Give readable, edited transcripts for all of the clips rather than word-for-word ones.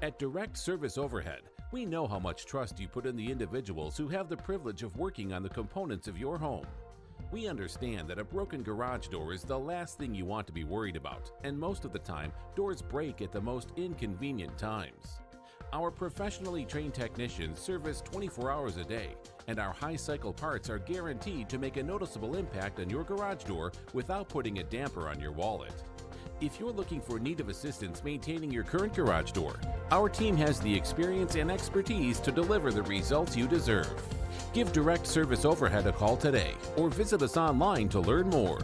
At Direct Service Overhead, we know how much trust you put in the individuals who have the privilege of working on the components of your home. We understand that a broken garage door is the last thing you want to be worried about, and most of the time, doors break at the most inconvenient times. Our professionally trained technicians service 24 hours a day, and our high-cycle parts are guaranteed to make a noticeable impact on your garage door without putting a damper on your wallet. If you're looking for need of assistance maintaining your current garage door, our team has the experience and expertise to deliver the results you deserve. Give Direct Service Overhead a call today or visit us online to learn more.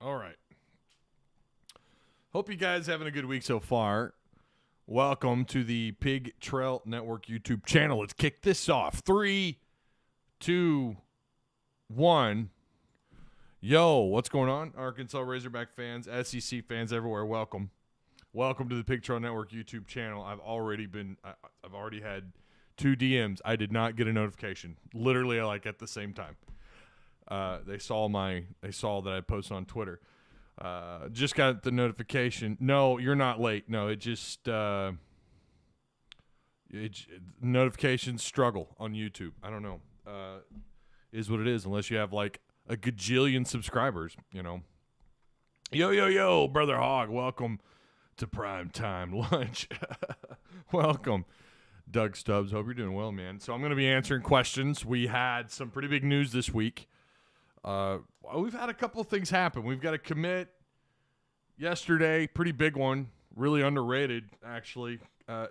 All right. Hope you guys having a good week so far. Welcome to the Pig Trail Network YouTube channel. Let's kick this off. 3, 2, 1. Yo, what's going on? Arkansas Razorback fans, SEC fans everywhere, welcome. Welcome to the Pig Trail Network YouTube channel. I've already had 2 DMs. I did not get a notification. Literally like at the same time. They saw that I posted on Twitter. Just got the notification. No, you're not late. No, it just notifications struggle on YouTube. I don't know. Is what it is, unless you have like a gajillion subscribers, you know. Yo, Brother Hog, welcome to Prime Time Lunch. Welcome. Doug Stubbs, hope you're doing well, man. So I'm going to be answering questions. We had some pretty big news this week. We've had a couple of things happen. We've got a commit yesterday, pretty big one, really underrated actually.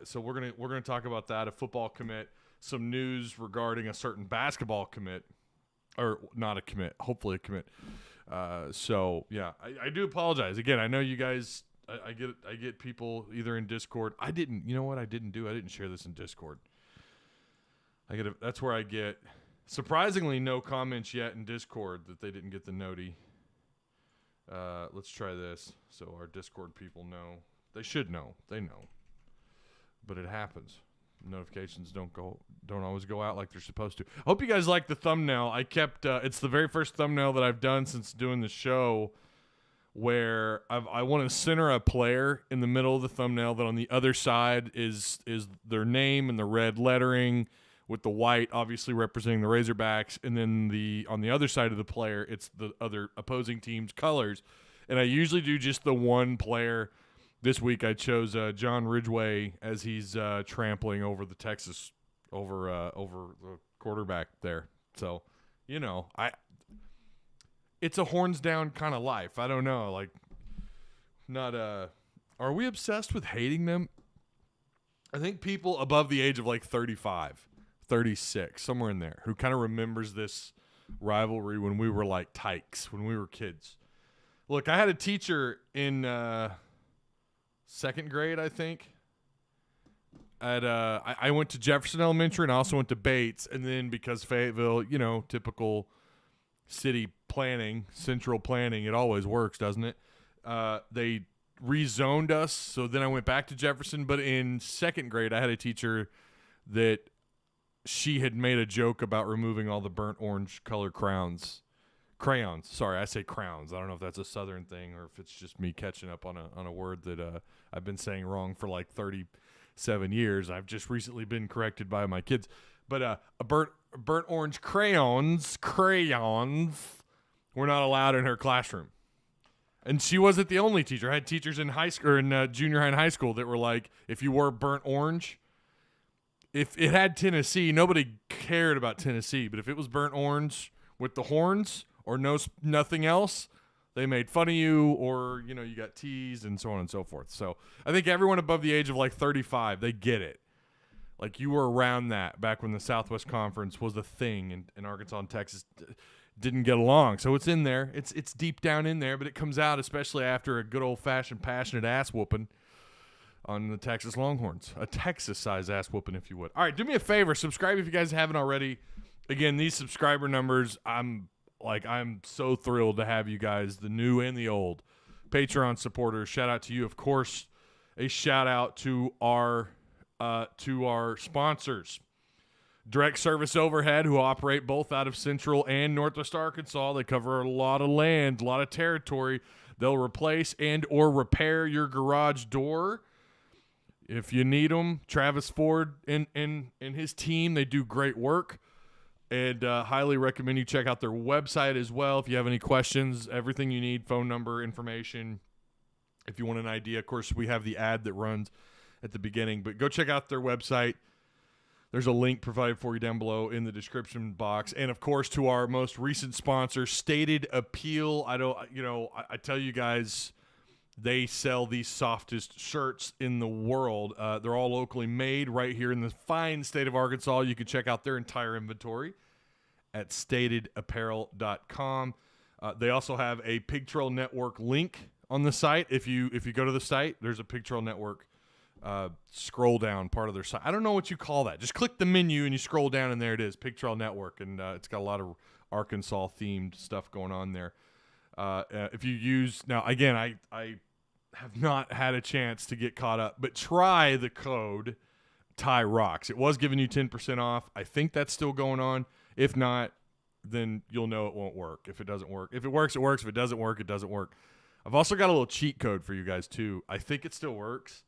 So we're gonna talk about that. A football commit, some news regarding a certain basketball commit, or not a commit, hopefully a commit. So yeah, I do apologize again. I know you guys. I get people either in Discord. You know what I didn't do? I didn't share this in Discord. That's where I get. Surprisingly, no comments yet in Discord that they didn't get the noti. Let's try this so our Discord people know. They should know. They know. But it happens. Notifications don't always go out like they're supposed to. I hope you guys like the thumbnail. I kept it's the very first thumbnail that I've done since doing the show, where I want to center a player in the middle of the thumbnail, that on the other side is their name and the red lettering, with the white obviously representing the Razorbacks, and then on the other side of the player, it's the other opposing team's colors. And I usually do just the one player. This week I chose John Ridgway as he's trampling over the Texas over the quarterback there. So, you know, it's a horns down kind of life. I don't know, like, not are we obsessed with hating them? I think people above the age of like 35, 36, somewhere in there, who kind of remembers this rivalry when we were like tykes, when we were kids. Look, I had a teacher in second grade, I think. I went to Jefferson Elementary and I also went to Bates. And then because Fayetteville, typical city planning, central planning, it always works, doesn't it? They rezoned us. So then I went back to Jefferson. But in second grade, I had a teacher that she had made a joke about removing all the burnt orange color crayons. Sorry, I say crowns. I don't know if that's a Southern thing or if it's just me catching up on a word that I've been saying wrong for like 37 years. I've just recently been corrected by my kids. But a burnt orange crayons were not allowed in her classroom. And she wasn't the only teacher. I had teachers in high school or in junior high and high school that were like, if you wore burnt orange, if it had Tennessee, nobody cared about Tennessee. But if it was burnt orange with the horns or nothing else, they made fun of you, or you got teased and so on and so forth. So I think everyone above the age of like 35, they get it. Like you were around that back when the Southwest Conference was a thing, and Arkansas and Texas didn't get along. So it's in there. It's deep down in there, but it comes out especially after a good old-fashioned passionate ass whooping on the Texas Longhorns. A Texas-sized ass whooping, if you would. All right, do me a favor. Subscribe if you guys haven't already. Again, these subscriber numbers, I'm so thrilled to have you guys, the new and the old Patreon supporters. Shout out to you. Of course, a shout out to our sponsors. Direct Service Overhead, who operate both out of Central and Northwest Arkansas. They cover a lot of land, a lot of territory. They'll replace and or repair your garage door if you need them. Travis Ford and his team, they do great work. And highly recommend you check out their website as well if you have any questions. Everything you need, phone number, information. If you want an idea, of course, we have the ad that runs at the beginning. But go check out their website. There's a link provided for you down below in the description box. And, of course, to our most recent sponsor, Stated Appeal. I tell you guys, they sell the softest shirts in the world. They're all locally made right here in the fine state of Arkansas. You can check out their entire inventory at statedapparel.com. They also have a Pig Trail Network link on the site. If you go to the site, there's a Pig Trail Network scroll down part of their site. I don't know what you call that. Just click the menu and you scroll down, and there it is, Pig Trail Network. And it's got a lot of Arkansas-themed stuff going on there. If you use – now, again, I have not had a chance to get caught up, but try the code Ty Rocks. It was giving you 10% off. I think that's still going on. If not, then you'll know it won't work if it doesn't work. If it works, it works. If it doesn't work, it doesn't work. I've also got a little cheat code for you guys, too. I think it still works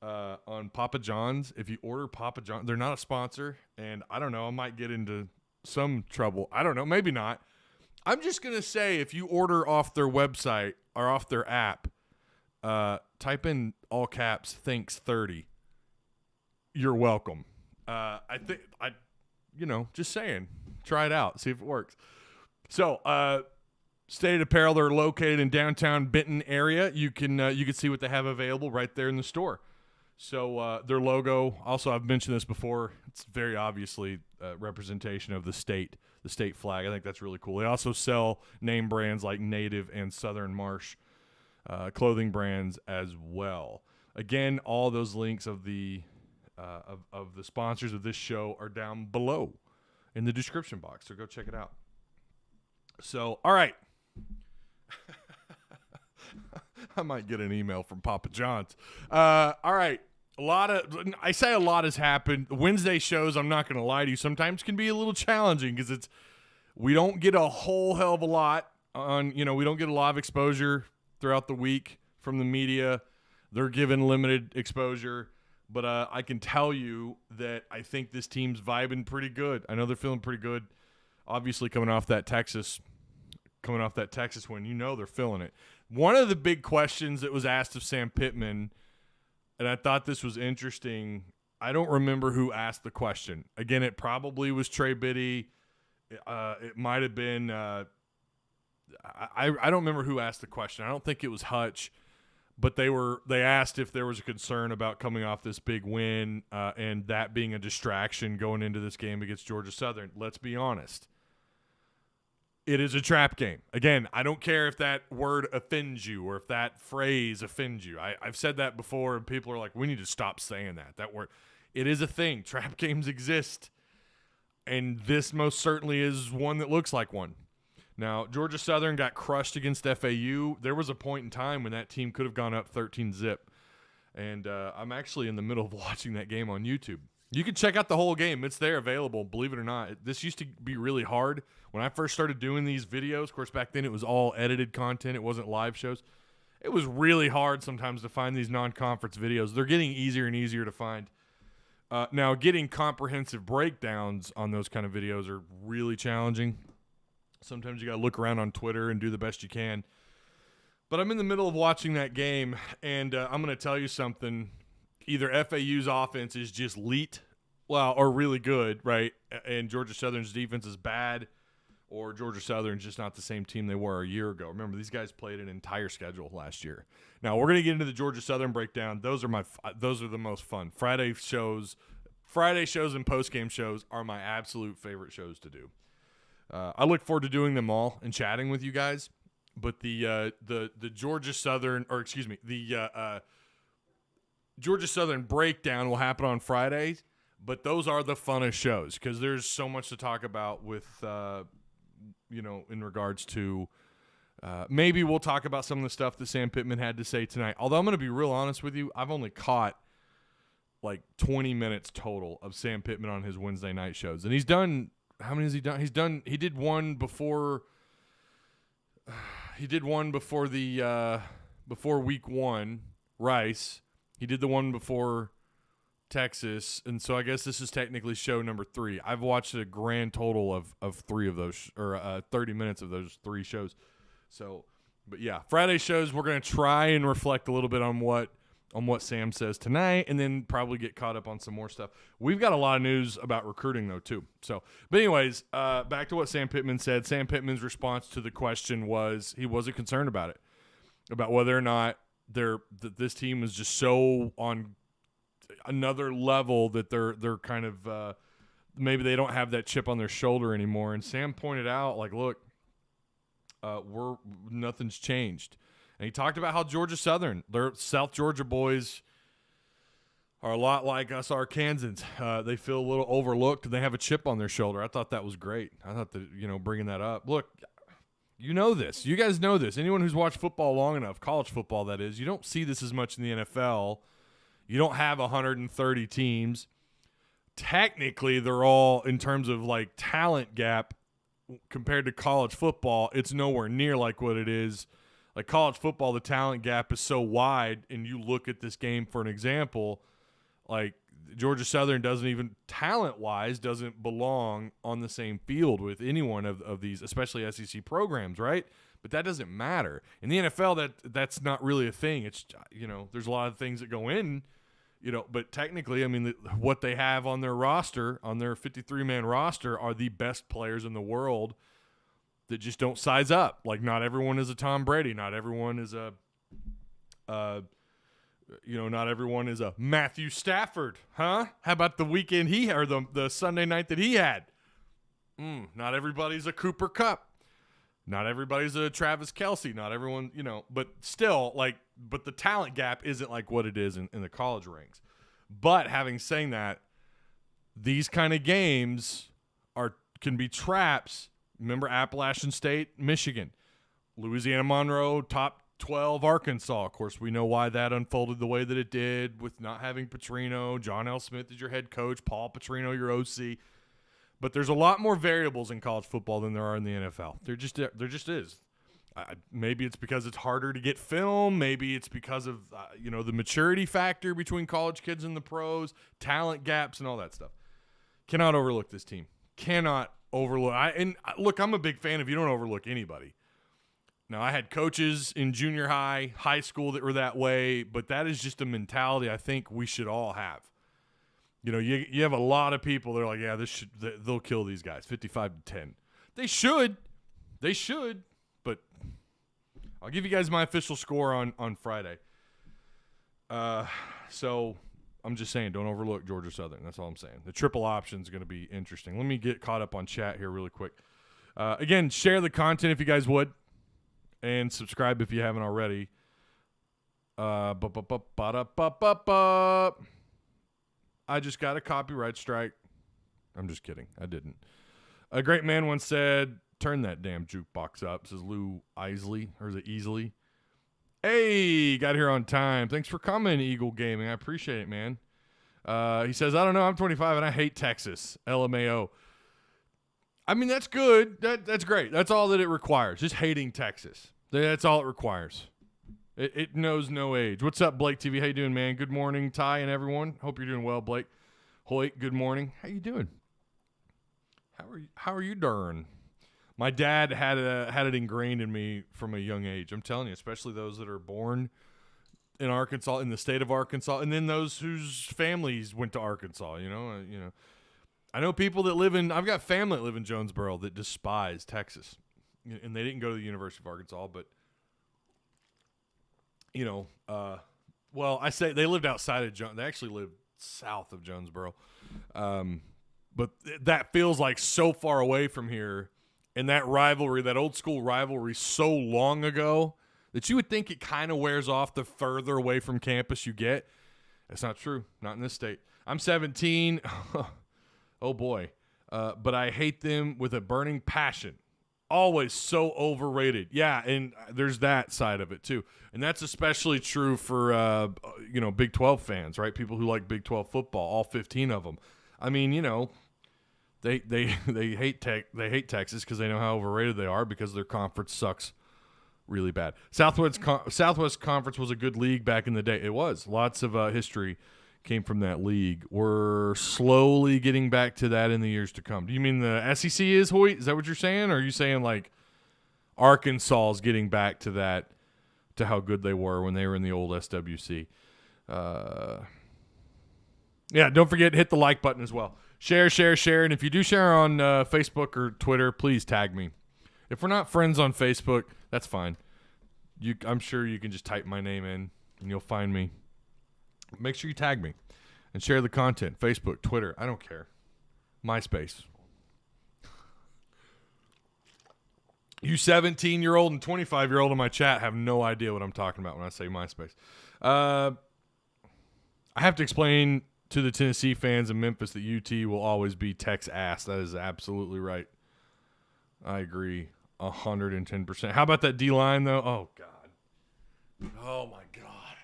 on Papa John's. If you order Papa John's, they're not a sponsor, and I don't know, I might get into some trouble. I don't know, maybe not. I'm just going to say if you order off their website or off their app, type in all caps thanks 30. You're welcome. Just saying, try it out, see if it works. So, Stated Apparel, they're located in downtown Benton area. You can see what they have available right there in the store. So their logo, also I've mentioned this before, it's very obviously a representation of the state flag. I think that's really cool. They also sell name brands like Native and Southern Marsh clothing brands as well. Again, all those links of the sponsors of this show are down below in the description box, so go check it out. So, all right. I might get an email from Papa John's. All right. I say a lot has happened. Wednesday shows, I'm not going to lie to you, sometimes can be a little challenging because we don't get a whole hell of a lot on, we don't get a lot of exposure throughout the week from the media. They're given limited exposure, but I can tell you that I think this team's vibing pretty good. I know they're feeling pretty good. Obviously coming off that Texas win, they're feeling it. One of the big questions that was asked of Sam Pittman, and I thought this was interesting, I don't remember who asked the question. Again, it probably was Trey Biddy. It might have been I don't remember who asked the question. I don't think it was Hutch, but they asked if there was a concern about coming off this big win and that being a distraction going into this game against Georgia Southern. Let's be honest. It is a trap game. Again, I don't care if that word offends you or if that phrase offends you. I've said that before, and people are like, we need to stop saying that. That word. It is a thing. Trap games exist, and this most certainly is one that looks like one. Now, Georgia Southern got crushed against FAU. There was a point in time when that team could have gone up 13-0, and I'm actually in the middle of watching that game on YouTube. You can check out the whole game. It's there available, believe it or not. This used to be really hard. When I first started doing these videos, of course, back then it was all edited content. It wasn't live shows. It was really hard sometimes to find these non-conference videos. They're getting easier and easier to find. Now, getting comprehensive breakdowns on those kind of videos are really challenging. Sometimes you got to look around on Twitter and do the best you can. But I'm in the middle of watching that game, and I'm going to tell you something. Either FAU's offense is just elite, or really good, right? And Georgia Southern's defense is bad, or Georgia Southern's just not the same team they were a year ago. Remember, these guys played an entire schedule last year. Now, we're going to get into the Georgia Southern breakdown. Those are the most fun. Friday shows and post-game shows are my absolute favorite shows to do. I look forward to doing them all and chatting with you guys. But the Georgia Southern, Georgia Southern breakdown will happen on Fridays, but those are the funnest shows because there's so much to talk about with, in regards to maybe we'll talk about some of the stuff that Sam Pittman had to say tonight. Although I'm going to be real honest with you, I've only caught like 20 minutes total of Sam Pittman on his Wednesday night shows. And he's done, how many has he done? He did one before before week 1, Rice. He did the one before Texas, and so I guess this is technically show number 3. I've watched a grand total of 3 of those, 30 minutes of those 3 shows. So, but yeah, Friday shows, we're going to try and reflect a little bit on what Sam says tonight, and then probably get caught up on some more stuff. We've got a lot of news about recruiting, though, too. So, but anyways, back to what Sam Pittman said. Sam Pittman's response to the question was he wasn't concerned about it, about whether or not this team is just so on another level that they're kind of maybe they don't have that chip on their shoulder anymore. And Sam pointed out, like, look, nothing's changed. And he talked about how Georgia Southern, their South Georgia boys, are a lot like us Arkansans. They feel a little overlooked and they have a chip on their shoulder. I thought that was great. I thought that bringing that up. Look. You know this. You guys know this. Anyone who's watched football long enough, college football that is, you don't see this as much in the NFL. You don't have 130 teams. Technically, they're all, in terms of like talent gap compared to college football, it's nowhere near like what it is. Like college football, the talent gap is so wide, and you look at this game for an example, like Georgia Southern doesn't even, talent-wise, doesn't belong on the same field with any one of these, especially SEC programs, right? But that doesn't matter. In the NFL, that's not really a thing. It's, there's a lot of things that go in, but technically, I mean, what they have on their roster, on their 53-man roster, are the best players in the world that just don't size up. Like, not everyone is a Tom Brady. Not everyone is not everyone is a Mathew Stafford, huh? How about the weekend the Sunday night that he had? Not everybody's a Cooper Kupp. Not everybody's a Travis Kelce. Not everyone, but still, but the talent gap isn't like what it is in the college ranks. But having said that, these kind of games can be traps. Remember Appalachian State, Michigan, Louisiana Monroe, top 12 Arkansas. Of course, we know why that unfolded the way that it did with not having Petrino. John L. Smith is your head coach. Paul Petrino, your OC. But there's a lot more variables in college football than there are in the NFL. There just is. Maybe it's because it's harder to get film. Maybe it's because of the maturity factor between college kids and the pros, talent gaps, and all that stuff. Cannot overlook this team. Cannot overlook. Look, I'm a big fan of you don't overlook anybody. Now, I had coaches in junior high, high school that were that way, but that is just a mentality I think we should all have. You have a lot of people that are like, yeah, they'll kill these guys, 55-10. They should, but I'll give you guys my official score on Friday. So I'm just saying, don't overlook Georgia Southern. That's all I'm saying. The triple option is going to be interesting. Let me get caught up on chat here really quick. Again, share the content if you guys would, and subscribe if you haven't already. I just got a copyright strike. I'm just kidding. I didn't. A great man once said, "Turn that damn jukebox up." This is Lou Isley, or is it Easley? Hey, got here on time. Thanks for coming, Eagle Gaming. I appreciate it, man. He says, I don't know. I'm 25 and I hate Texas. LMAO. I mean, that's good. That's great. That's all that it requires. Just hating Texas. That's all it requires. It knows no age. What's up, Blake TV? How you doing, man? Good morning, Ty and everyone. Hope you're doing well, Blake. Hoyt, good morning. How you doing? How are you doing? My dad had it ingrained in me from a young age. I'm telling you, especially those that are born in Arkansas, in the state of Arkansas, and then those whose families went to Arkansas. You know. I know people that live in. I've got family that live in Jonesboro that despise Texas, and they didn't go to the University of Arkansas, but well, I say they lived outside of They actually lived south of Jonesboro, but that feels like so far away from here. And that rivalry, that old school rivalry, so long ago that you would think it kind of wears off the further away from campus you get. That's not true. Not in this state. I'm 17. Oh, boy. But I hate them with a burning passion. Always so overrated. Yeah, and there's that side of it, too. And that's especially true for, Big 12 fans, right? People who like Big 12 football, all 15 of them. I mean, They hate Texas because they know how overrated they are because their conference sucks really bad. Southwest Conference was a good league back in the day. It was. Lots of history came from that league. We're slowly getting back to that in the years to come. Do you mean the SEC is, Hoyt? Is that what you're saying? Or are you saying like Arkansas is getting back to that, to how good they were when they were in the old SWC? Yeah, don't forget to hit the like button as well. Share. And if you do share on Facebook or Twitter, please tag me. If we're not friends on Facebook, that's fine. I'm sure you can just type my name in and you'll find me. Make sure you tag me and share the content. Facebook, Twitter, I don't care. MySpace. You 17-year-old and 25-year-old in my chat have no idea what I'm talking about when I say MySpace. I have to explain to the Tennessee fans in Memphis that UT will always be Tech's ass. That is absolutely right. I agree 110%. How about that D-line, though? Oh, God. Oh, my God.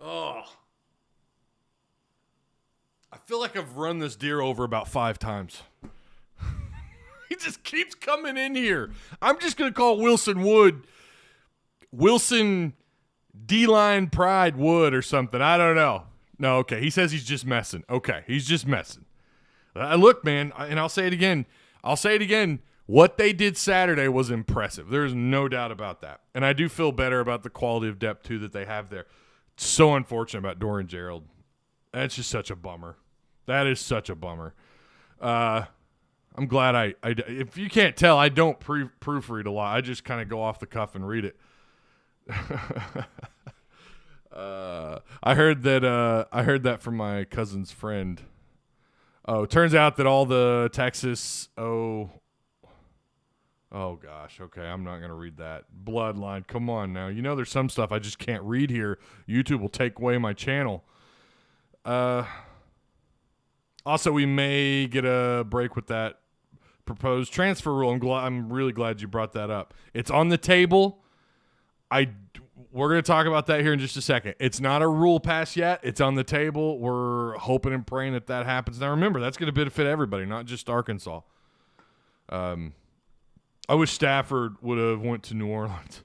Oh. I feel like I've run this deer over about 5 times. He just keeps coming in here. I'm just going to call Wilson Wood Wilson D-line Pride Wood or something. I don't know. No, okay. He says he's just messing. Okay, he's just messing. Look, man, and I'll say it again. What they did Saturday was impressive. There's no doubt about that. And I do feel better about the quality of depth, too, that they have there. So unfortunate about Dorian Gerald. That's just such a bummer. That is such a bummer. I'm glad I if you can't tell, I don't proofread a lot. I just kind of go off the cuff and read it. I heard that from my cousin's friend. Oh, it turns out that all the Texas oh gosh, okay, I'm not going to read that. Bloodline, come on now. You know there's some stuff I just can't read here. YouTube will take away my channel. Also, we may get a break with that proposed transfer rule. I'm really glad you brought that up. It's on the table. We're going to talk about that here in just a second. It's not a rule pass yet. It's on the table. We're hoping and praying that happens. Now, remember, that's going to benefit everybody, not just Arkansas. I wish Stafford would have went to New Orleans.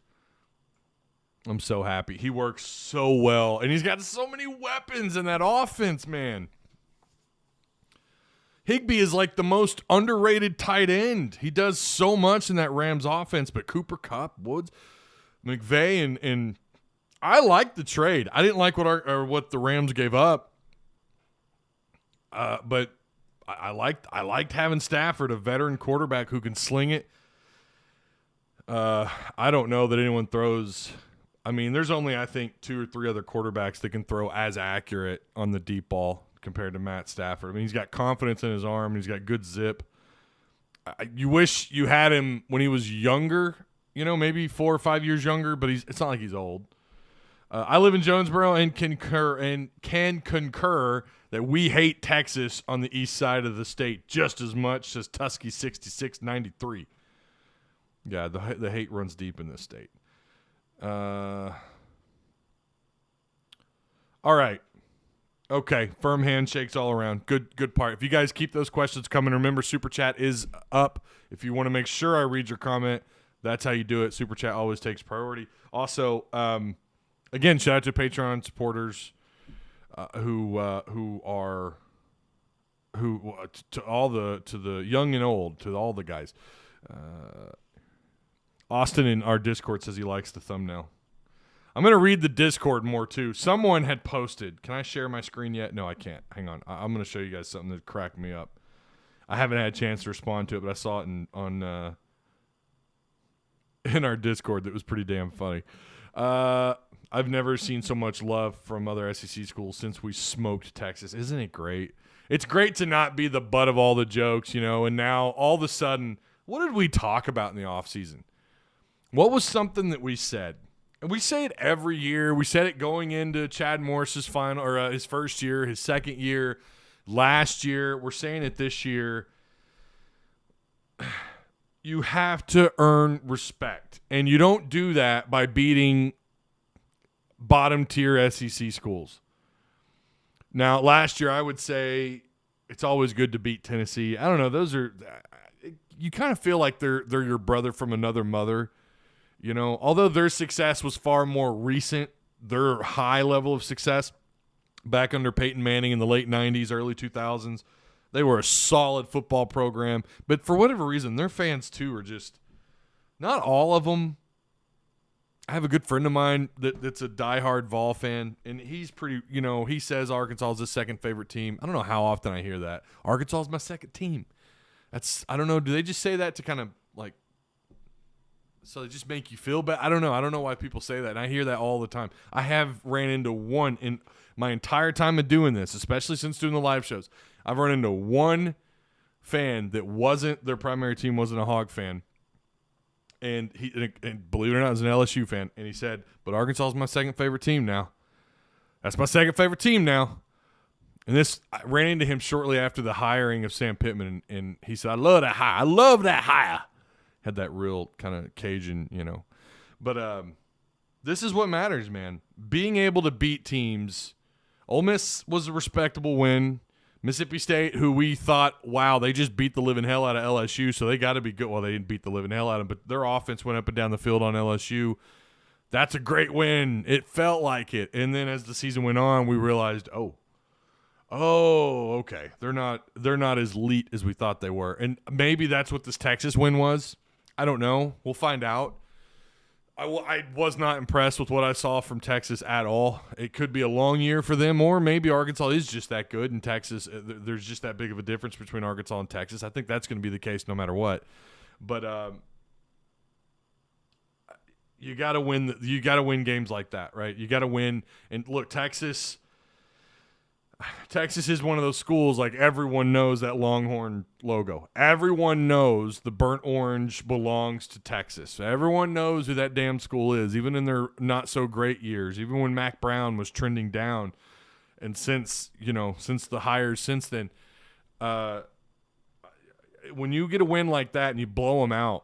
I'm so happy. He works so well, and he's got so many weapons in that offense, man. Higbee is like the most underrated tight end. He does so much in that Rams offense, but Cooper Kupp, Woods, McVay, and I like the trade. I didn't like what the Rams gave up, but I liked having Stafford, a veteran quarterback who can sling it. I don't know that anyone throws. I mean, there's only, I think, 2 or 3 other quarterbacks that can throw as accurate on the deep ball compared to Matt Stafford. I mean, he's got confidence in his arm. He's got good zip. You wish you had him when he was younger, maybe 4 or 5 years younger, but it's not like he's old. I live in Jonesboro and can concur that we hate Texas on the east side of the state just as much as Tusky 6693. Yeah, the hate runs deep in this state. All right. Okay, firm handshakes all around. Good part. If you guys keep those questions coming, remember Super Chat is up. If you want to make sure I read your comment, that's how you do it. Super Chat always takes priority. Also, again, shout out to Patreon supporters who to the young and old, to all the guys. Austin in our Discord says he likes the thumbnail. I'm going to read the Discord more, too. Someone had posted. Can I share my screen yet? No, I can't. Hang on. I'm going to show you guys something that cracked me up. I haven't had a chance to respond to it, but I saw it in our Discord that was pretty damn funny. I've never seen so much love from other SEC schools since we smoked Texas. Isn't it great? It's great to not be the butt of all the jokes, and now all of a sudden, what did we talk about in the offseason? What was something that we said? And we say it every year. We said it going into Chad Morris's final or his first year, his second year, last year. We're saying it this year. You have to earn respect, and you don't do that by beating bottom-tier SEC schools. Now, last year, I would say it's always good to beat Tennessee. I don't know. Those are – you kind of feel like they're your brother from another mother. Although their success was far more recent, their high level of success back under Peyton Manning in the late 90s, early 2000s, they were a solid football program. But for whatever reason, their fans, too, are just – not all of them. I have a good friend of mine that's a diehard Vol fan, and he's pretty – he says Arkansas is his second favorite team. I don't know how often I hear that. Arkansas is my second team. I don't know. Do they just say that to kind of like – so they just make you feel bad? I don't know. I don't know why people say that. And I hear that all the time. I have ran into one in my entire time of doing this, especially since doing the live shows. I've run into one fan that wasn't their primary team, wasn't a Hog fan. And believe it or not, is an LSU fan. And he said, but Arkansas is my second favorite team now. That's my second favorite team now. And I ran into him shortly after the hiring of Sam Pittman. And he said, I love that hire. I love that hire. Had that real kind of Cajun, But this is what matters, man. Being able to beat teams. Ole Miss was a respectable win. Mississippi State, who we thought, wow, they just beat the living hell out of LSU, so they got to be good. Well, they didn't beat the living hell out of them, but their offense went up and down the field on LSU. That's a great win. It felt like it. And then as the season went on, we realized, oh, okay. They're not as elite as we thought they were. And maybe that's what this Texas win was. I don't know. We'll find out. I was not impressed with what I saw from Texas at all. It could be a long year for them, or maybe Arkansas is just that good, and Texas, there's just that big of a difference between Arkansas and Texas. I think that's going to be the case no matter what. But you got to win. You got to win games like that, right? You got to win. And look, Texas is one of those schools, like everyone knows that Longhorn logo. Everyone knows the burnt orange belongs to Texas. Everyone knows who that damn school is, even in their not so great years, even when Mac Brown was trending down. And since the hires since then, when you get a win like that and you blow them out,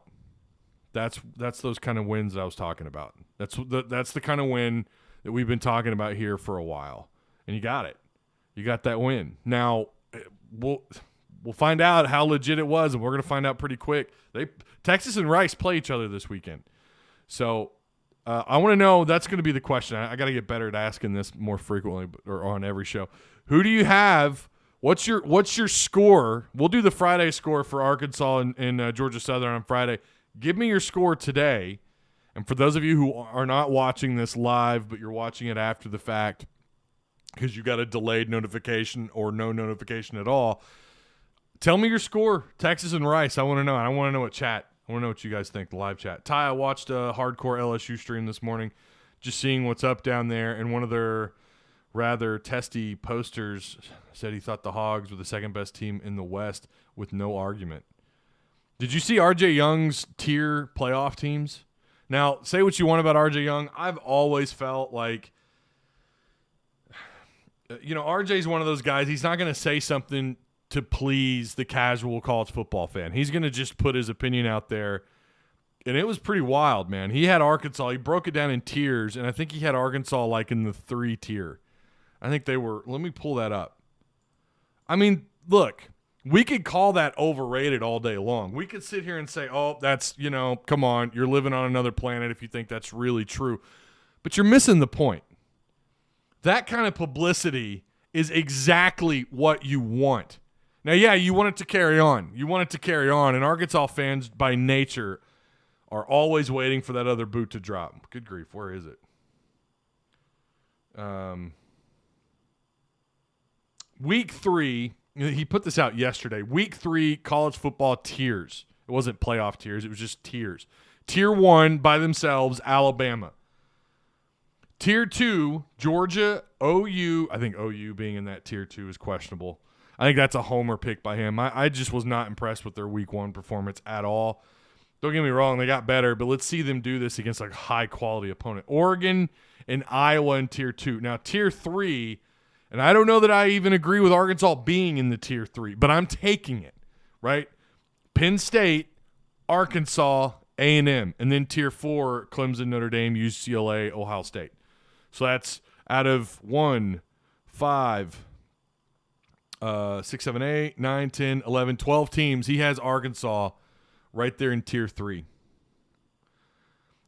that's those kind of wins that I was talking about. That's the kind of win that we've been talking about here for a while. And you got it. You got that win. Now, we'll find out how legit it was, and we're going to find out pretty quick. Texas and Rice play each other this weekend. So I want to know, that's going to be the question. I got to get better at asking this more frequently or on every show. Who do you have? What's your score? We'll do the Friday score for Arkansas and Georgia Southern on Friday. Give me your score today. And for those of you who are not watching this live, but you're watching it after the fact, because you got a delayed notification or no notification at all, tell me your score. Texas and Rice. I want to know. I want to know what chat. I want to know what you guys think, the live chat. Ty, I watched a hardcore LSU stream this morning, just seeing what's up down there, and one of their rather testy posters said he thought the Hogs were the second best team in the West with no argument. Did you see R.J. Young's tier playoff teams? Now, say what you want about R.J. Young. I've always felt like, R.J.'s one of those guys. He's not going to say something to please the casual college football fan. He's going to just put his opinion out there. And it was pretty wild, man. He had Arkansas. He broke it down in tiers, and I think he had Arkansas like in the 3 tier. I think they were – let me pull that up. I mean, look – we could call that overrated all day long. We could sit here and say, oh, that's, come on, you're living on another planet if you think that's really true. But you're missing the point. That kind of publicity is exactly what you want. Now, yeah, you want it to carry on. And Arkansas fans, by nature, are always waiting for that other boot to drop. Good grief, where is it? Week 3. He put this out yesterday. Week 3 college football tiers. It wasn't playoff tiers. It was just tiers. Tier 1 by themselves, Alabama. Tier 2, Georgia, OU. I think OU being in that tier 2 is questionable. I think that's a homer pick by him. I just was not impressed with their week 1 performance at all. Don't get me wrong. They got better, but let's see them do this against a high-quality opponent. Oregon and Iowa in tier 2. Now, tier 3... and I don't know that I even agree with Arkansas being in the tier 3, but I'm taking it, right? Penn State, Arkansas, A&M, and then tier 4, Clemson, Notre Dame, UCLA, Ohio State. So that's out of 1, 5, 6, 7, 8, 9, 10, 11, 12 teams. He has Arkansas right there in tier 3.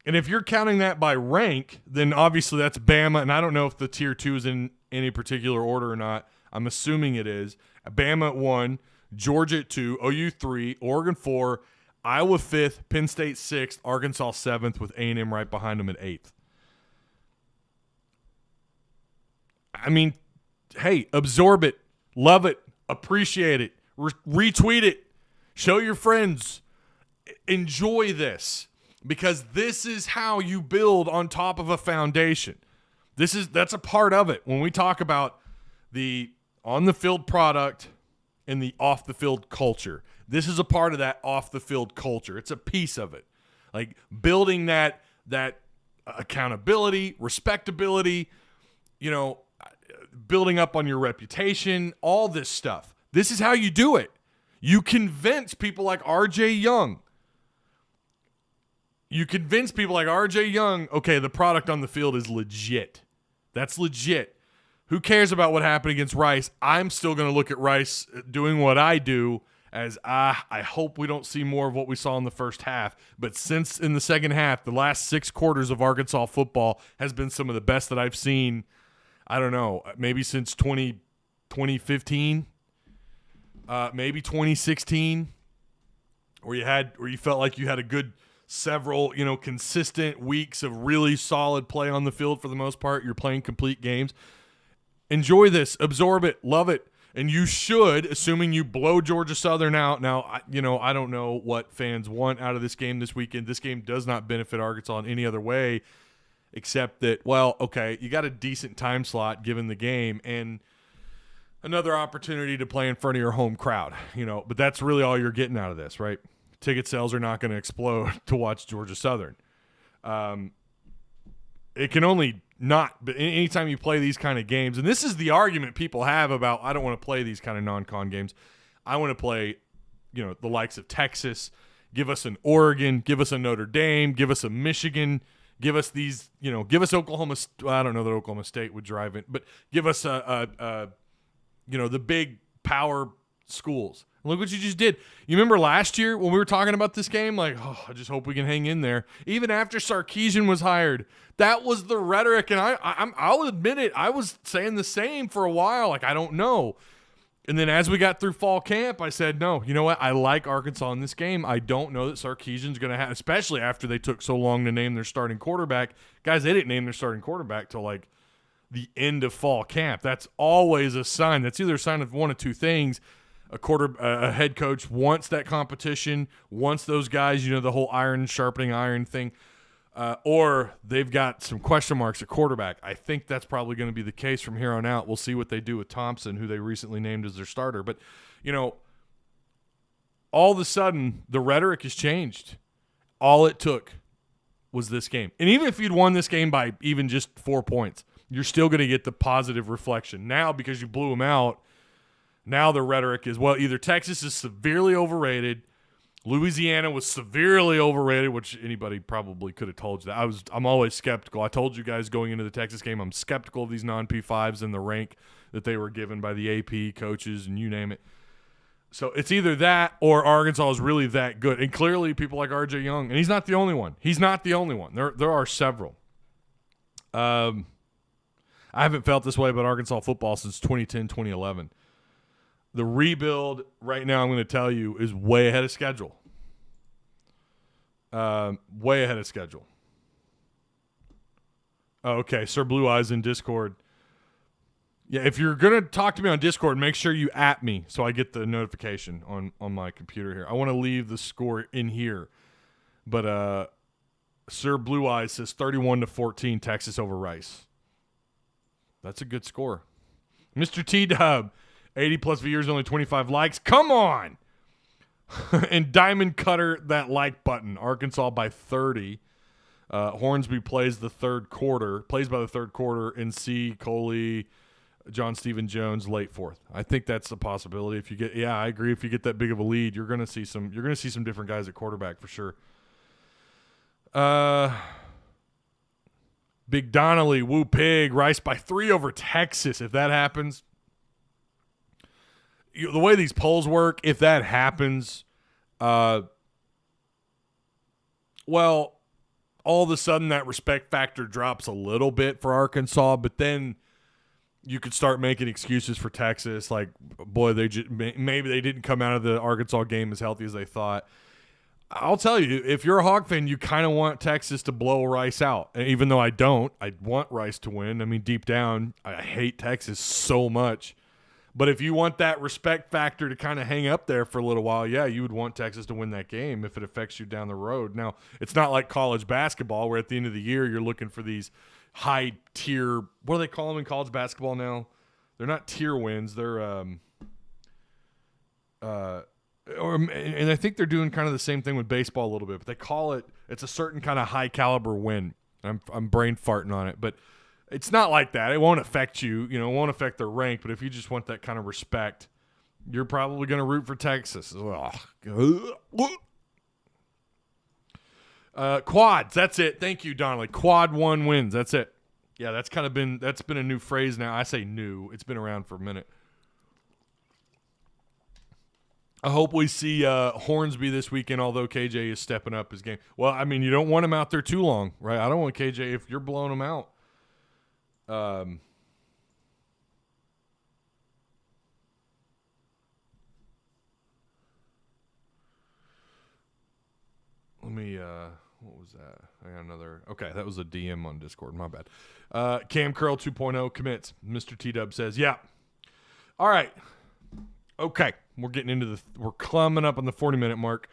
And if you're counting that by rank, then obviously that's Bama, and I don't know if the tier 2 is in any particular order or not. I'm assuming it is. Bama at 1, Georgia at 2, OU 3, Oregon 4, Iowa 5th, Penn State 6th, Arkansas 7th, with A&M right behind them at 8th. I mean, hey, absorb it, love it, appreciate it, retweet it, show your friends, enjoy this, because this is how you build on top of a foundation. That's a part of it. When we talk about the on-the-field product and the off-the-field culture, this is a part of that off-the-field culture. It's a piece of it. Like building that accountability, respectability, building up on your reputation, all this stuff. This is how you do it. You convince people like R.J. Young. Okay, the product on the field is legit. That's legit. Who cares about what happened against Rice? I'm still going to look at Rice doing what I do as I hope we don't see more of what we saw in the first half. But since in the second half, the last 6 quarters of Arkansas football has been some of the best that I've seen, I don't know, maybe since 2015, maybe 2016, where you felt like you had a good several, consistent weeks of really solid play on the field for the most part. You're playing complete games. Enjoy this, absorb it, love it. And you should, assuming you blow Georgia Southern out. Now, I don't know what fans want out of this game this weekend. This game does not benefit Arkansas in any other way except that, well, okay, you got a decent time slot given the game and another opportunity to play in front of your home crowd, but that's really all you're getting out of this, right? Ticket sales are not going to explode to watch Georgia Southern. It can only not, but anytime you play these kind of games, and this is the argument people have about, I don't want to play these kind of non-con games. I want to play, the likes of Texas, give us an Oregon, give us a Notre Dame, give us a Michigan, give us these, give us Oklahoma. I don't know that Oklahoma State would drive it, but give us the big power schools. Look what you just did. You remember last year when we were talking about this game? I just hope we can hang in there. Even after Sarkisian was hired, that was the rhetoric, and I'll admit it. I was saying the same for a while. I don't know. And then as we got through fall camp, I said, no, you know what? I like Arkansas in this game. I don't know that Sarkisian's going to have, especially after they took so long to name their starting quarterback. Guys, they didn't name their starting quarterback till the end of fall camp. That's always a sign. That's either a sign of one of two things. A head coach wants that competition, wants those guys, the whole iron sharpening iron thing, or they've got some question marks at quarterback. I think that's probably going to be the case from here on out. We'll see what they do with Thompson, who they recently named as their starter. But, all of a sudden, the rhetoric has changed. All it took was this game. And even if you'd won this game by even just 4 points, you're still going to get the positive reflection. Now, because you blew them out, now the rhetoric is, well, either Texas is severely overrated, Louisiana was severely overrated, which anybody probably could have told you that. I'm always skeptical. I told you guys going into the Texas game, I'm skeptical of these non-P5s and the rank that they were given by the AP coaches and you name it. So it's either that or Arkansas is really that good. And clearly people like RJ Young, and he's not the only one. There are several. I haven't felt this way about Arkansas football since 2010, 2011. The rebuild right now, I'm going to tell you, is way ahead of schedule. Way ahead of schedule. Oh, okay, Sir Blue Eyes in Discord. Yeah, if you're going to talk to me on Discord, make sure you @ me so I get the notification on my computer here. I want to leave the score in here. But Sir Blue Eyes says 31-14 Texas over Rice. That's a good score. Mr. T-Dub, 80+ viewers, only 25 likes. Come on! And Diamond Cutter, that like button. Arkansas by 30. Hornsby plays by the third quarter, and C. Coley, John Stephen Jones, late fourth. I think that's a possibility. I agree. If you get that big of a lead, you're going to see some different guys at quarterback for sure. Big Donnelly, Woo Pig, Rice by 3 over Texas. If that happens, the way these polls work, if that happens, well, all of a sudden that respect factor drops a little bit for Arkansas, but then you could start making excuses for Texas, like, boy, maybe they didn't come out of the Arkansas game as healthy as they thought. I'll tell you, if you're a Hog fan, you kind of want Texas to blow Rice out. And even though I don't, I want Rice to win. I mean, deep down, I hate Texas so much. But if you want that respect factor to kind of hang up there for a little while, yeah, you would want Texas to win that game if it affects you down the road. Now, it's not like college basketball where at the end of the year you're looking for these high-tier – what do they call them in college basketball now? They're not tier wins. They're and I think they're doing kind of the same thing with baseball a little bit, but they call it – it's a certain kind of high-caliber win. I'm brain farting on it, but – it's not like that. It won't affect you. It won't affect their rank. But if you just want that kind of respect, you're probably going to root for Texas. Quads. That's it. Thank you, Donnelly. Quad 1 wins. That's it. Yeah, that's been a new phrase now. I say new. It's been around for a minute. I hope we see Hornsby this weekend, although KJ is stepping up his game. Well, I mean, you don't want him out there too long, right? I don't want KJ if you're blowing him out. Let me, what was that? I got another. Okay, that was a DM on Discord. My bad. Cam Curl 2.0 commits. Mr. T-Dub says, yeah. All right. Okay. We're climbing up on the 40-minute mark.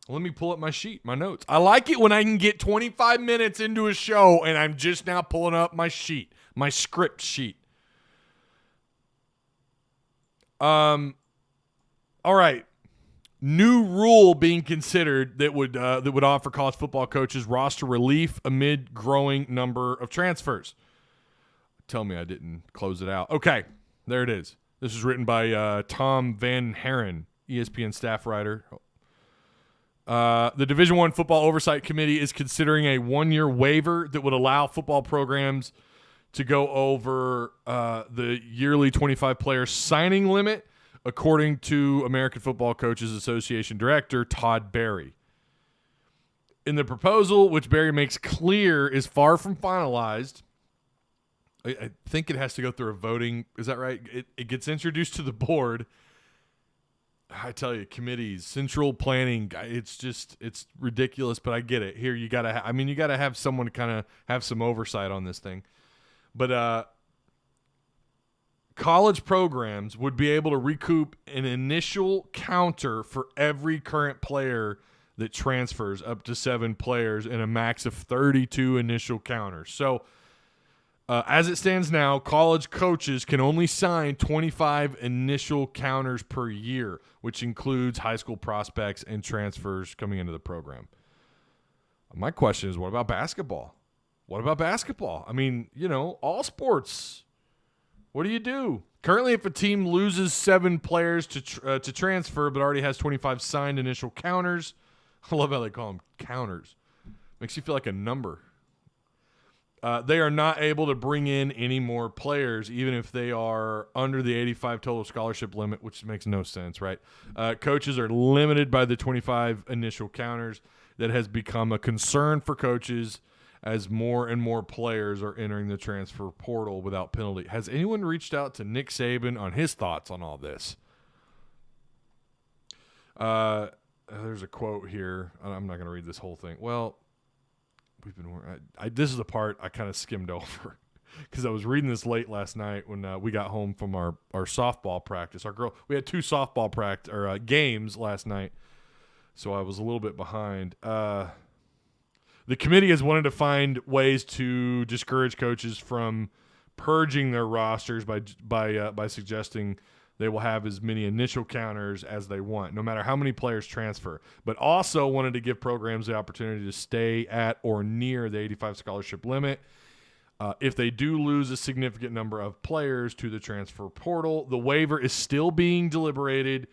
Let me pull up my sheet, my notes. I like it when I can get 25 minutes into a show and I'm just now pulling up my sheet, my script sheet. All right. New rule being considered that would offer college football coaches roster relief amid growing number of transfers. Tell me I didn't close it out. Okay, there it is. This is written by Tom Van Haren, ESPN staff writer. The Division I Football Oversight Committee is considering a 1-year waiver that would allow football programs to go over the yearly 25-player signing limit, according to American Football Coaches Association Director Todd Berry. In the proposal, which Berry makes clear is far from finalized, I think it has to go through a voting. Is that right? It gets introduced to the board. I tell you, committees, central planning, it's ridiculous, but I get it. Here, you got to have someone to kind of have some oversight on this thing. But college programs would be able to recoup an initial counter for every current player that transfers, up to 7 players, and a max of 32 initial counters. So As it stands now, college coaches can only sign 25 initial counters per year, which includes high school prospects and transfers coming into the program. My question is, what about basketball? What about basketball? I mean, all sports. What do you do? Currently, if a team loses 7 players to transfer but already has 25 signed initial counters, I love how they call them counters. Makes you feel like a number. They are not able to bring in any more players, even if they are under the 85 total scholarship limit, which makes no sense, right? Coaches are limited by the 25 initial counters. That has become a concern for coaches as more and more players are entering the transfer portal without penalty. Has anyone reached out to Nick Saban on his thoughts on all this? There's a quote here. I'm not going to read this whole thing. Well, this is the part I kind of skimmed over because I was reading this late last night when we got home from our softball practice. We had 2 softball games last night, so I was a little bit behind. The committee has wanted to find ways to discourage coaches from purging their rosters by suggesting they will have as many initial counters as they want, no matter how many players transfer, but also wanted to give programs the opportunity to stay at or near the 85 scholarship limit. If they do lose a significant number of players to the transfer portal, the waiver is still being deliberated,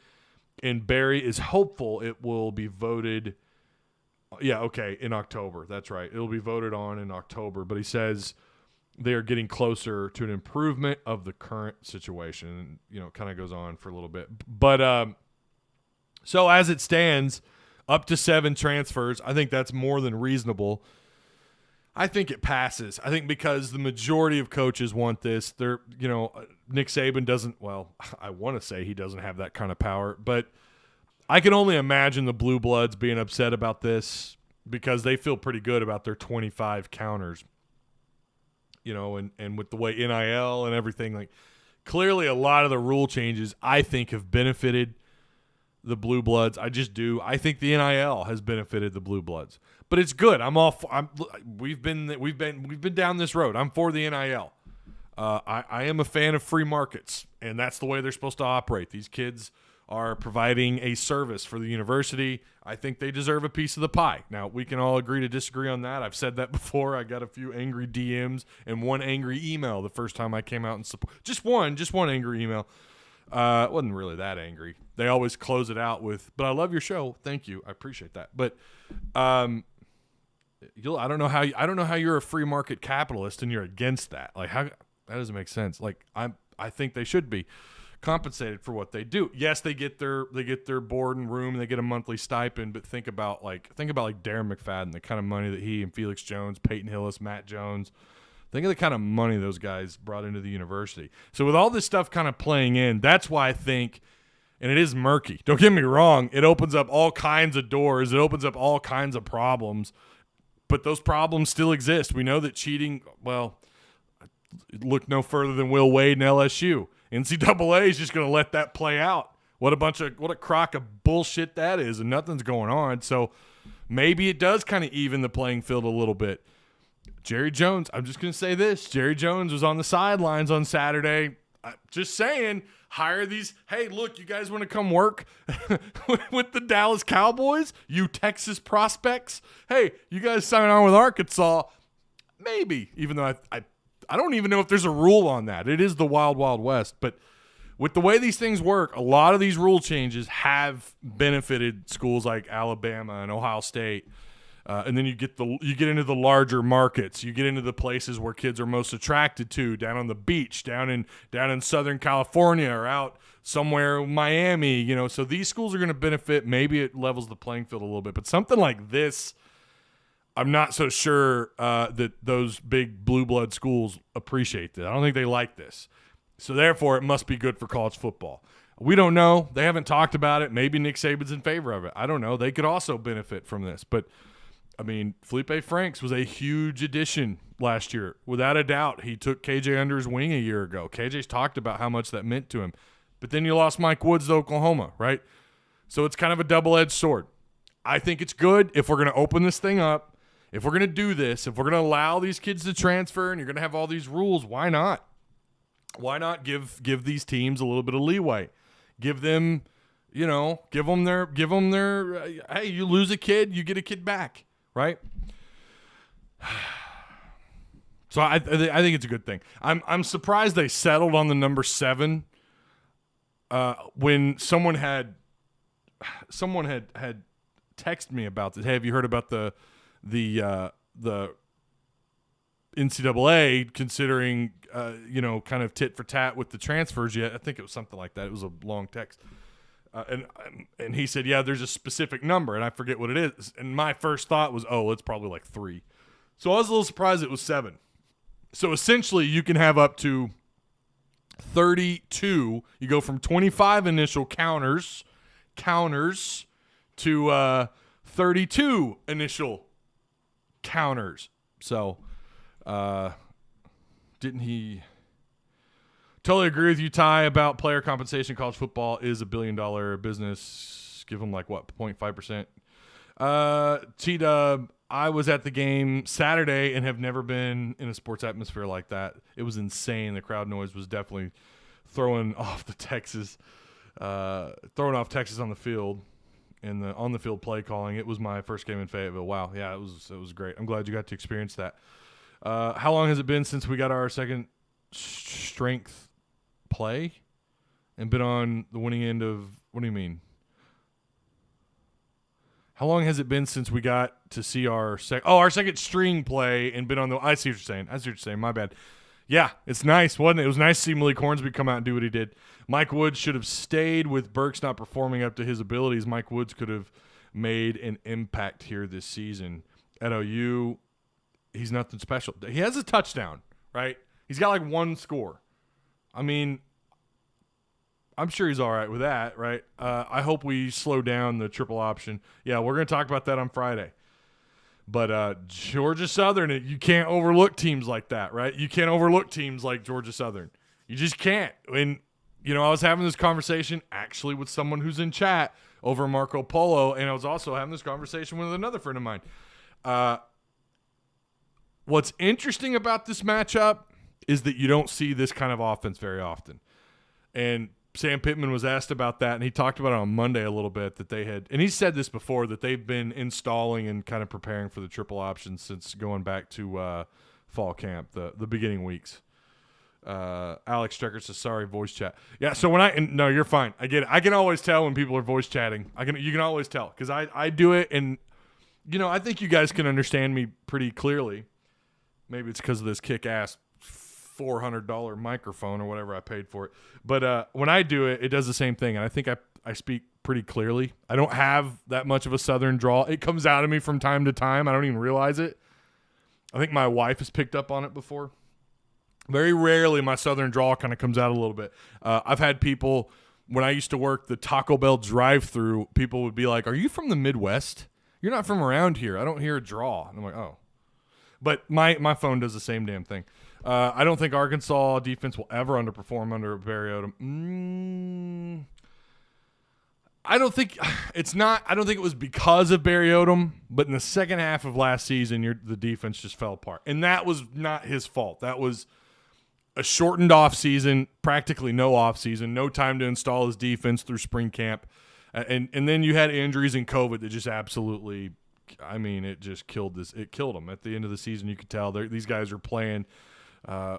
and Barry is hopeful it will be voted. Yeah, okay, in October. That's right. It'll be voted on in October, but he says they are getting closer to an improvement of the current situation. It kind of goes on for a little bit. But so as it stands, up to 7 transfers, I think that's more than reasonable. I think it passes. I think because the majority of coaches want this. Nick Saban doesn't, well, I want to say he doesn't have that kind of power, but I can only imagine the Blue Bloods being upset about this because they feel pretty good about their 25 counters. And with the way NIL and everything, clearly a lot of the rule changes I think have benefited the Blue Bloods. I just do. I think the NIL has benefited the Blue Bloods, but it's good. We've been down this road. I'm for the NIL. I am a fan of free markets, and that's the way they're supposed to operate. These kids are providing a service for the university. I think they deserve a piece of the pie. Now, we can all agree to disagree on that. I've said that before. I got a few angry DMs and one angry email the first time I came out and support. Just one angry email. It wasn't really that angry. They always close it out with, "But I love your show. Thank you. I appreciate that." But I don't know how you're a free market capitalist and you're against that. How that doesn't make sense. I think they should be compensated for what they do. Yes, they get their board and room, and they get a monthly stipend, but think about Darren McFadden, the kind of money that he and Felix Jones, Peyton Hillis, Matt Jones, think of the kind of money those guys brought into the university. So with all this stuff kind of playing in, that's why I think, and it is murky, don't get me wrong, it opens up all kinds of doors, it opens up all kinds of problems, but those problems still exist. We know that cheating, well, look no further than Will Wade and LSU. NCAA is just going to let that play out. What a crock of bullshit that is, and nothing's going on. So maybe it does kind of even the playing field a little bit. Jerry Jones, I'm just going to say this. Jerry Jones was on the sidelines on Saturday. Just saying, hire these. Hey, look, you guys want to come work with the Dallas Cowboys? You Texas prospects? Hey, you guys sign on with Arkansas? Maybe, even though I don't even know if there's a rule on that. It is the wild, wild west. But with the way these things work, a lot of these rule changes have benefited schools like Alabama and Ohio State. And then you get into the larger markets. You get into the places where kids are most attracted to, down on the beach, down in Southern California, or out somewhere in Miami. So these schools are going to benefit. Maybe it levels the playing field a little bit. But something like this, I'm not so sure that those big blue blood schools appreciate this. I don't think they like this. So therefore, it must be good for college football. We don't know. They haven't talked about it. Maybe Nick Saban's in favor of it. I don't know. They could also benefit from this. But, Felipe Franks was a huge addition last year. Without a doubt, he took KJ under his wing a year ago. KJ's talked about how much that meant to him. But then you lost Mike Woods to Oklahoma, right? So it's kind of a double-edged sword. I think it's good if we're going to open this thing up. If we're going to do this, if we're going to allow these kids to transfer and you're going to have all these rules, why not? Why not give these teams a little bit of leeway? Give them, give them their hey, you lose a kid, you get a kid back, right? So I think it's a good thing. I'm surprised they settled on the number 7 when someone had texted me about this. Hey, have you heard about the NCAA considering kind of tit for tat with the transfers yet? I think it was something like that. It was a long text. And he said, yeah, there's a specific number, and I forget what it is. And my first thought was, it's probably like 3. So I was a little surprised it was 7. So essentially you can have up to 32. You go from 25 initial counters to 32 initial counters. So didn't he totally agree with you, Ty, about player compensation? College football is $1 billion business. Give them like what, 0.5%? T-Dub, I was at the game Saturday and have never been in a sports atmosphere like that. It was insane. The crowd noise was definitely throwing off Texas on the field and the on the field play calling. It was my first game in Fayetteville. Wow, yeah, it was great. I'm glad you got to experience that. How long has it been since we got our second strength play and been on the winning end of? What do you mean? How long has it been since we got to see our second string play and been on the? I see what you're saying. My bad. Yeah, it's nice, wasn't it? It was nice to see Malik Hornsby come out and do what he did. Mike Woods should have stayed with Burks not performing up to his abilities. Mike Woods could have made an impact here this season. At OU, he's nothing special. He has a touchdown, right? He's got like one score. I mean, I'm sure he's all right with that, right? I hope we slow down the triple option. Yeah, we're going to talk about that on Friday. But Georgia Southern, you can't overlook teams like that, right? You can't overlook teams like Georgia Southern. You just can't. And, I was having this conversation actually with someone who's in chat over Marco Polo, and I was also having this conversation with another friend of mine. What's interesting about this matchup is that you don't see this kind of offense very often. And Sam Pittman was asked about that, and he talked about it on Monday a little bit, that they had – and he said this before, that they've been installing and kind of preparing for the triple option since going back to fall camp, the beginning weeks. Alex Strecker says, sorry, voice chat. Yeah, so no, you're fine. I get it. I can always tell when people are voice chatting. You can always tell because I do it, and, I think you guys can understand me pretty clearly. Maybe it's because of this kick-ass $400 microphone or whatever I paid for it. But when I do it, it does the same thing. And I think I speak pretty clearly. I don't have that much of a Southern drawl. It comes out of me from time to time. I don't even realize it. I think my wife has picked up on it before. Very rarely my Southern drawl kind of comes out a little bit. I've had people, when I used to work the Taco Bell drive-thru, people would be like, are you from the Midwest? You're not from around here. I don't hear a draw. And I'm like, oh. But my phone does the same damn thing. I don't think Arkansas defense will ever underperform under Barry Odom. I don't think it was because of Barry Odom, but in the second half of last season, the defense just fell apart. And that was not his fault. That was a shortened offseason, practically no offseason, no time to install his defense through spring camp. And then you had injuries and COVID that just absolutely, it just killed this. It killed them. At the end of the season, you could tell these guys are playing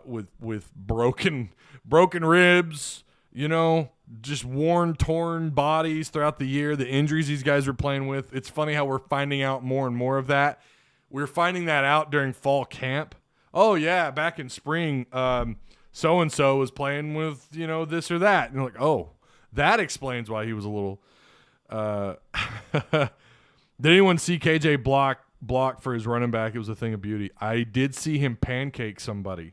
with broken ribs, just worn, torn bodies throughout the year, the injuries these guys were playing with. It's funny how we're finding out more and more of that. We're finding that out during fall camp. Oh, yeah, back in spring, so-and-so was playing with, this or that. And you're like, oh, that explains why he was a little Did anyone see KJ block for his running back? It was a thing of beauty. I did see him pancake somebody.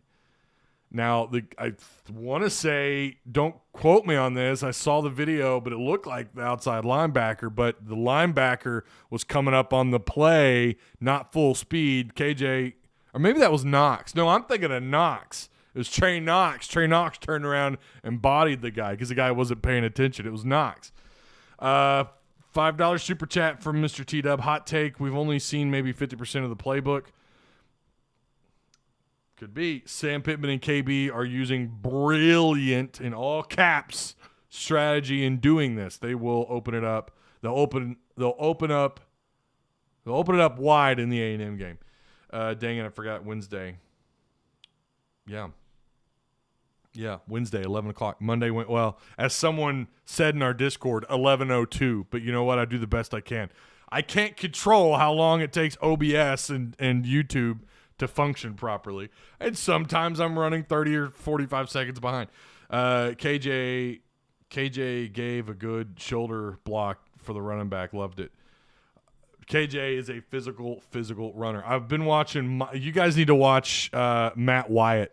Now, I want to say, don't quote me on this. I saw the video, but it looked like the outside linebacker, but the linebacker was coming up on the play, not full speed. KJ, or maybe that was Knox. No, I'm thinking of Knox. It was Trey Knox. Trey Knox turned around and bodied the guy because the guy wasn't paying attention. It was Knox. $5 super chat from Mr. T-Dub. Hot take. We've only seen maybe 50% of the playbook. Could be. Sam Pittman and KB are using brilliant, in all caps, strategy in doing this. They will open it up. They'll open up wide in the A&M game. Dang it, I forgot Wednesday. Yeah, Wednesday, 11 o'clock. Monday went well. As someone said in our Discord, 11:02. But you know what? I do the best I can. I can't control how long it takes OBS and YouTube to function properly. And sometimes I'm running 30 or 45 seconds behind. KJ gave a good shoulder block for the running back. Loved it. KJ is a physical runner. I've been watching. You guys need to watch Matt Wyatt.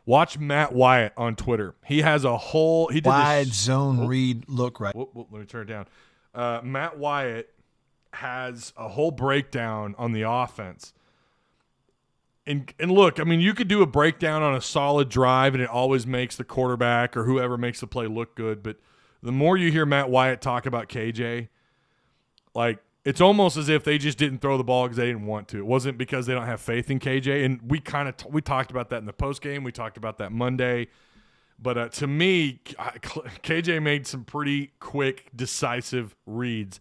Watch Matt Wyatt on Twitter. He has a whole wide zone read look right. Let me turn it down. Matt Wyatt has a whole breakdown on the offense. And look, I mean, you could do a breakdown on a solid drive, and it always makes the quarterback or whoever makes the play look good. But the more you hear Matt Wyatt talk about KJ, like, it's almost as if they just didn't throw the ball because they didn't want to. It wasn't because they don't have faith in KJ. And we we talked about that in the postgame. We talked about that Monday. But to me, KJ made some pretty quick, decisive reads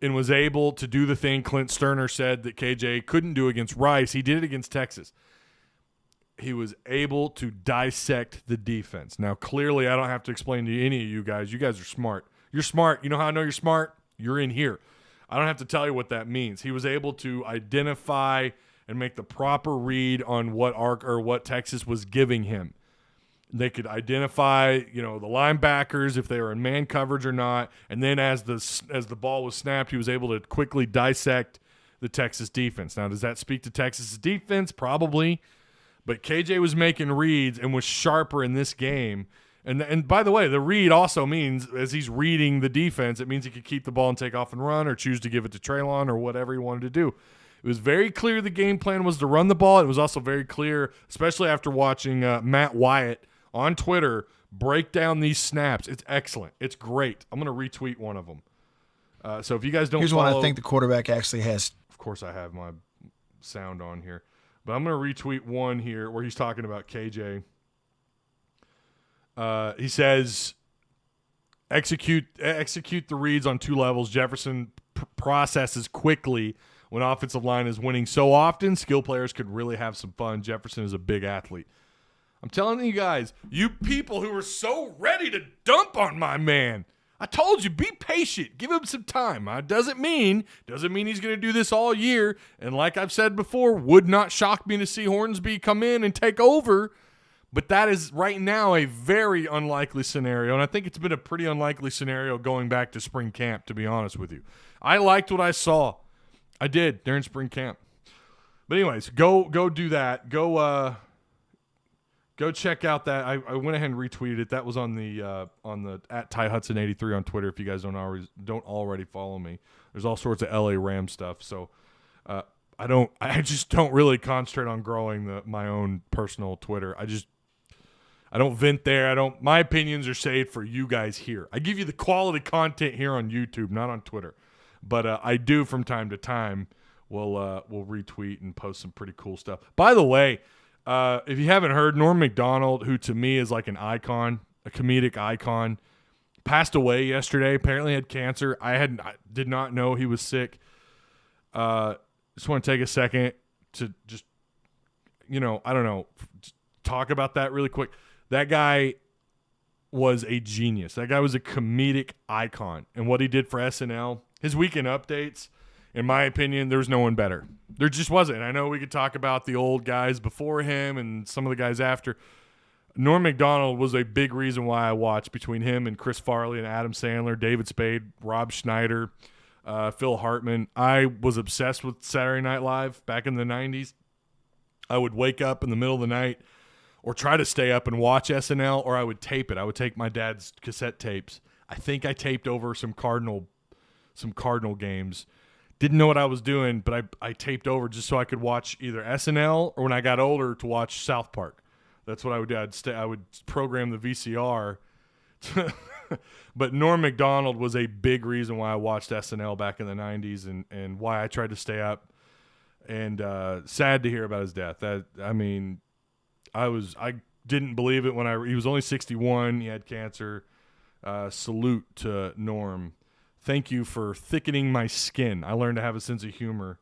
and was able to do the thing Clint Sterner said that KJ couldn't do against Rice. He did it against Texas. He was able to dissect the defense. Now, clearly, I don't have to explain to any of you guys. You guys are smart. You're smart. You know how I know you're smart? You're in here. I don't have to tell you what that means. He was able to identify and make the proper read on what Texas was giving him. They could identify, the linebackers, if they were in man coverage or not, and then as the ball was snapped, he was able to quickly dissect the Texas defense. Now, does that speak to Texas's defense? Probably, but KJ was making reads and was sharper in this game. And by the way, the read also means, as he's reading the defense, it means he could keep the ball and take off and run or choose to give it to Treylon or whatever he wanted to do. It was very clear the game plan was to run the ball. It was also very clear, especially after watching Matt Wyatt on Twitter break down these snaps. It's excellent. It's great. I'm going to retweet one of them. So if you guys don't Here's follow, one I think the quarterback actually has. Of course I have my sound on here. But I'm going to retweet one here where he's talking about KJ. He says, execute the reads on two levels. Jefferson processes quickly when offensive line is winning so often. Skill players could really have some fun. Jefferson is a big athlete. I'm telling you guys, you people who are so ready to dump on my man, I told you, be patient. Give him some time. Doesn't mean he's going to do this all year. And like I've said before, would not shock me to see Hornsby come in and take over. But that is right now a very unlikely scenario, and I think it's been a pretty unlikely scenario going back to spring camp, to be honest with you. I liked what I saw. I did during spring camp. But anyways, go do that. Go check out that. I went ahead and retweeted it. That was on the @TyHudson83 on Twitter. If you guys don't already follow me, there's all sorts of LA Rams stuff. So I just don't really concentrate on growing my own personal Twitter. I don't vent there. My opinions are saved for you guys here. I give you the quality content here on YouTube, not on Twitter. But I do from time to time. We'll retweet and post some pretty cool stuff. By the way, if you haven't heard, Norm Macdonald, who to me is like an icon, a comedic icon, passed away yesterday. Apparently had cancer. I did not know he was sick. Just want to take a second to just, talk about that really quick. That guy was a genius. That guy was a comedic icon. And what he did for SNL, his weekend updates, in my opinion, there's no one better. There just wasn't. I know we could talk about the old guys before him and some of the guys after. Norm Macdonald was a big reason why I watched, between him and Chris Farley and Adam Sandler, David Spade, Rob Schneider, Phil Hartman. I was obsessed with Saturday Night Live back in the 90s. I would wake up in the middle of the night or try to stay up and watch SNL, or I would tape it. I would take my dad's cassette tapes. I think I taped over some Cardinal games. Didn't know what I was doing, but I taped over just so I could watch either SNL or, when I got older, to watch South Park. That's what I would do. I would program the VCR But Norm Macdonald was a big reason why I watched SNL back in the 90s and why I tried to stay up. And sad to hear about his death. I didn't believe it when he was only 61. He had cancer. Salute to Norm. Thank you for thickening my skin. I learned to have a sense of humor.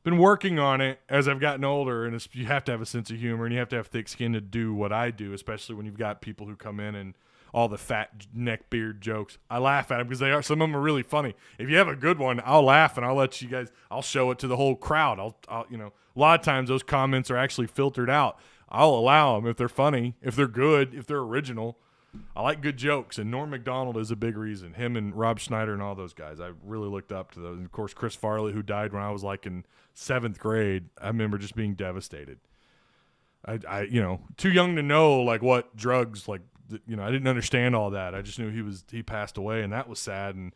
Been working on it as I've gotten older, and you have to have a sense of humor, and you have to have thick skin to do what I do, especially when you've got people who come in and all the fat neck beard jokes. I laugh at them because some of them are really funny. If you have a good one, I'll laugh and I'll let you guys. I'll show it to the whole crowd. I'll a lot of times those comments are actually filtered out. I'll allow them if they're funny, if they're good, if they're original. I like good jokes, and Norm Macdonald is a big reason. Him and Rob Schneider and all those guys, I really looked up to those. And of course, Chris Farley, who died when I was like in 7th grade. I remember just being devastated. I too young to know like what drugs like. I didn't understand all that. I just knew he passed away, and that was sad. And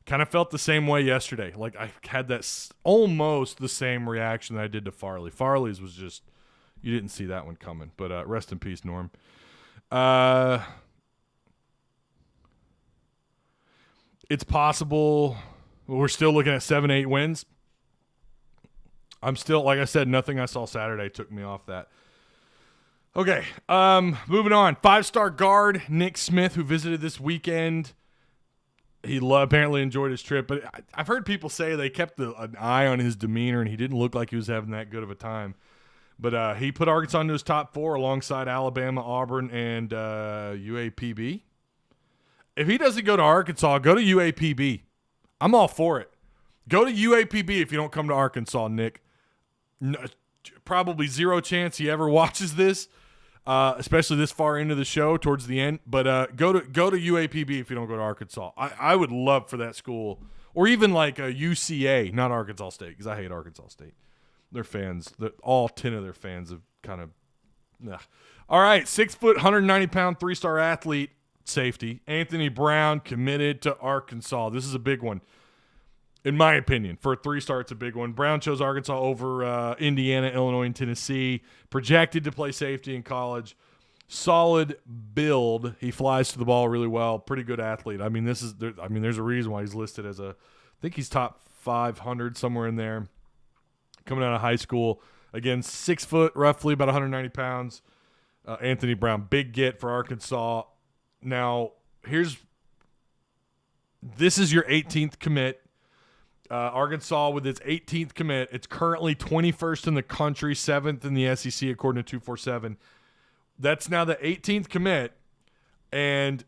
kind of felt the same way yesterday. Like I had that almost the same reaction that I did to Farley. Farley's was just you didn't see that one coming. But rest in peace, Norm. It's possible we're still looking at 7-8 wins. I'm still, like I said, nothing I saw Saturday took me off that. Okay, moving on. 5-star guard Nick Smith, who visited this weekend. He apparently enjoyed his trip, but I've heard people say they kept an eye on his demeanor, and he didn't look like he was having that good of a time. But he put Arkansas into his top 4 alongside Alabama, Auburn, and UAPB. If he doesn't go to Arkansas, go to UAPB. I'm all for it. Go to UAPB if you don't come to Arkansas, Nick. No, probably zero chance he ever watches this, especially this far into the show towards the end. But go to UAPB if you don't go to Arkansas. I would love for that school, or even like a UCA, not Arkansas State, because I hate Arkansas State. Their fans, all 10 of their fans have kind of. Nah. All right, 6 foot, 190-pound, 3-star athlete. Safety Anthony Brown committed to Arkansas. This is a big one, in my opinion. For a 3-star, it's a big one. Brown chose Arkansas over Indiana, Illinois, and Tennessee. Projected to play safety in college. Solid build. He flies to the ball really well. Pretty good athlete. I mean, there's a reason why he's listed as I think he's top 500 somewhere in there. Coming out of high school, again, 6 foot, roughly about 190 pounds. Anthony Brown, big get for Arkansas. Now, this is your 18th commit. Arkansas with its 18th commit. It's currently 21st in the country, 7th in the SEC according to 247. That's now the 18th commit. And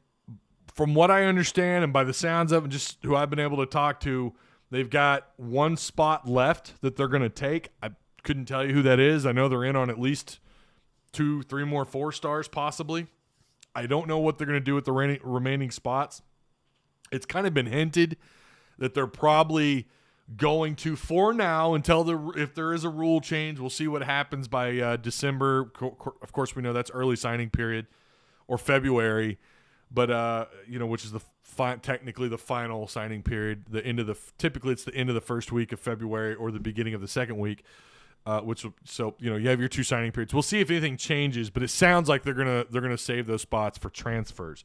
from what I understand, and by the sounds of it, just who I've been able to talk to, they've got one spot left that they're going to take. I couldn't tell you who that is. I know they're in on at least 2-3 more 4-stars possibly. I don't know what they're going to do with the remaining spots. It's kind of been hinted that they're probably going to, for now, until if there is a rule change, we'll see what happens by December. Of course, we know that's early signing period, or February, but which is technically the final signing period. Typically it's the end of the first week of February or the beginning of the second week. You have your 2 signing periods. We'll see if anything changes, but it sounds like they're gonna save those spots for transfers.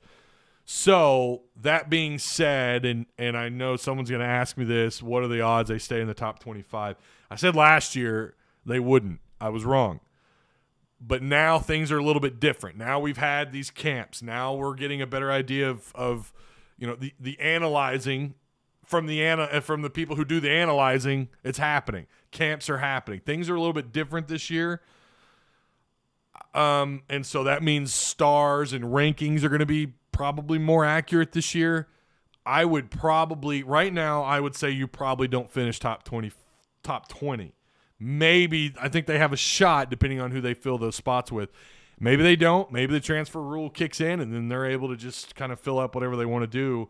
So that being said, and I know someone's gonna ask me this: what are the odds they stay in the top 25? I said last year they wouldn't. I was wrong. But now things are a little bit different. Now we've had these camps. Now we're getting a better idea of the analyzing. From the people who do the analyzing, it's happening. Camps are happening. Things are a little bit different this year. And so that means stars and rankings are going to be probably more accurate this year. I would probably, right now, I would say you probably don't finish top 20. Maybe, I think they have a shot depending on who they fill those spots with. Maybe they don't. Maybe the transfer rule kicks in and then they're able to just kind of fill up whatever they want to do.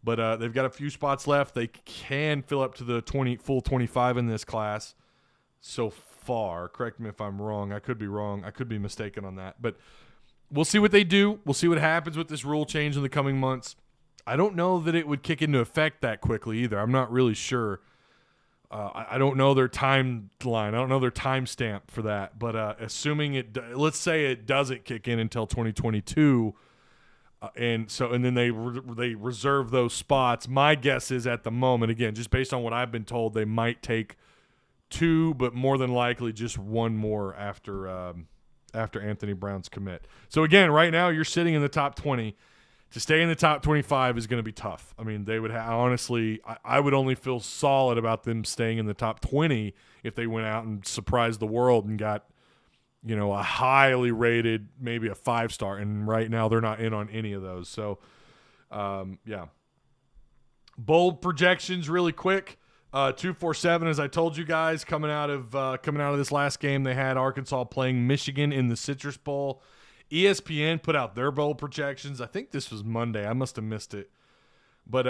But they've got a few spots left. They can fill up to the full 25 in this class so far. Correct me if I'm wrong. I could be wrong. I could be mistaken on that. But we'll see what they do. We'll see what happens with this rule change in the coming months. I don't know that it would kick into effect that quickly either. I'm not really sure. I don't know their timeline. I don't know their timestamp for that. But assuming let's say it doesn't kick in until 2022, And then they reserve those spots. My guess is at the moment, again, just based on what I've been told, they might take 2, but more than likely just 1 more after Anthony Brown's commit. So again, right now you're sitting in the top 20. To stay in the top 25 is going to be tough. I mean, they would honestly, I would only feel solid about them staying in the top 20 if they went out and surprised the world and got, a highly rated, maybe a 5-star. And right now they're not in on any of those. So, yeah. Bold projections really quick. 247, as I told you guys, coming out of this last game, they had Arkansas playing Michigan in the Citrus Bowl. ESPN put out their bowl projections. I think this was Monday. I must have missed it. But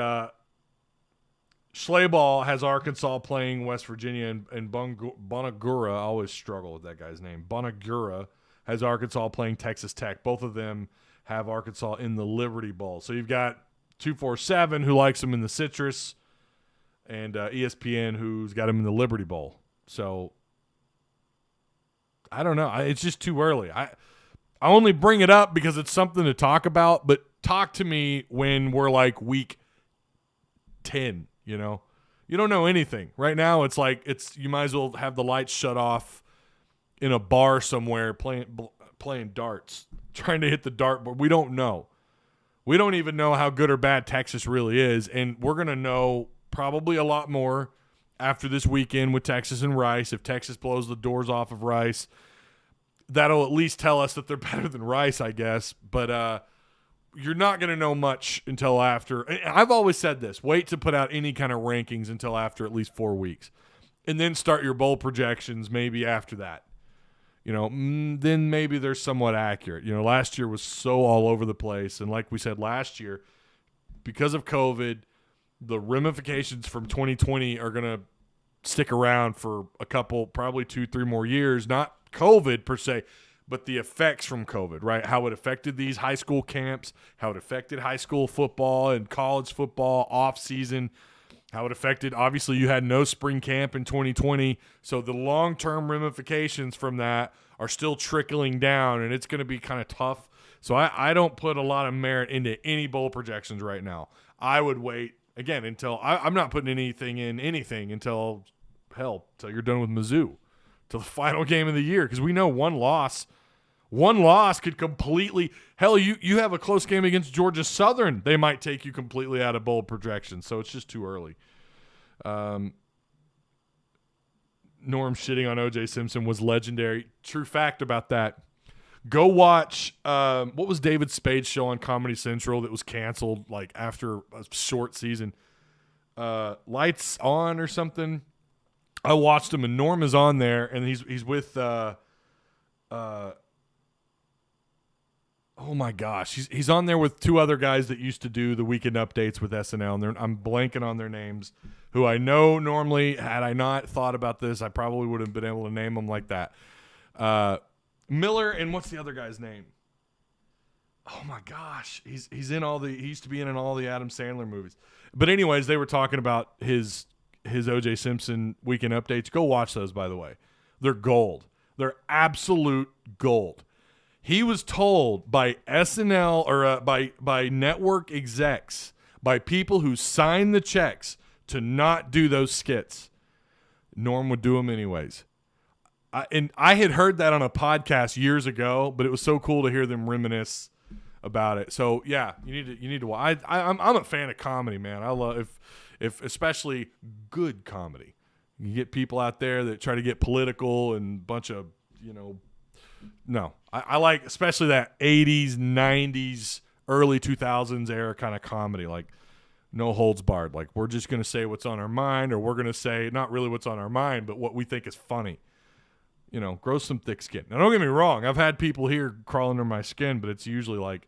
Schlaball has Arkansas playing West Virginia, and Bonagura, I always struggle with that guy's name. Bonagura has Arkansas playing Texas Tech. Both of them have Arkansas in the Liberty Bowl. So you've got 247, who likes them in the Citrus, and ESPN, who's got them in the Liberty Bowl. So I don't know. It's just too early. I only bring it up because it's something to talk about, but talk to me when we're like week 10, You don't know anything. Right now it's like you might as well have the lights shut off in a bar somewhere playing darts, trying to hit the dartboard. We don't know. We don't even know how good or bad Texas really is, and we're going to know probably a lot more after this weekend with Texas and Rice. If Texas blows the doors off of Rice, that'll at least tell us that they're better than Rice, I guess. But you're not going to know much until after. I've always said this. Wait to put out any kind of rankings until after at least 4 weeks. And then start your bowl projections maybe after that. Then maybe they're somewhat accurate. Last year was so all over the place. And like we said last year, because of COVID, the ramifications from 2020 are going to stick around for a couple, probably 2-3 more years. Not COVID per se, but the effects from COVID, right? How it affected these high school camps, how it affected high school football and college football off season, how it affected, obviously you had no spring camp in 2020. So the long-term ramifications from that are still trickling down, and it's going to be kind of tough. So I don't put a lot of merit into any bowl projections right now. I would wait, again, until I'm not putting anything until you're done with Mizzou, till the final game of the year, because we know one loss could completely – hell, you have a close game against Georgia Southern. They might take you completely out of bowl projections, so it's just too early. Norm shitting on O.J. Simpson was legendary. True fact about that. Go watch what was David Spade's show on Comedy Central that was canceled like after a short season? Lights On or something. I watched him, and Norm is on there, and he's with oh my gosh, he's on there with 2 other guys that used to do the weekend updates with SNL, and I'm blanking on their names, who I know normally, had I not thought about this, I probably would have been able to name them like that. Miller, and what's the other guy's name? Oh my gosh, he's in he used to be in all the Adam Sandler movies. But anyways, they were talking about his O.J. Simpson weekend updates. Go watch those, by the way. They're gold. They're absolute gold. He was told by SNL or by network execs, by people who signed the checks, to not do those skits. Norm would do them anyways. And I had heard that on a podcast years ago, but it was so cool to hear them reminisce about it. So yeah, you need to watch. I'm a fan of comedy, man. I love if especially good comedy. You get people out there that try to get political and a bunch of No, I like especially that 80s, 90s, early 2000s era kind of comedy, like no holds barred. Like we're just going to say what's on our mind, or we're going to say not really what's on our mind, but what we think is funny. Grow some thick skin. Now, don't get me wrong. I've had people here crawl under my skin, but it's usually like,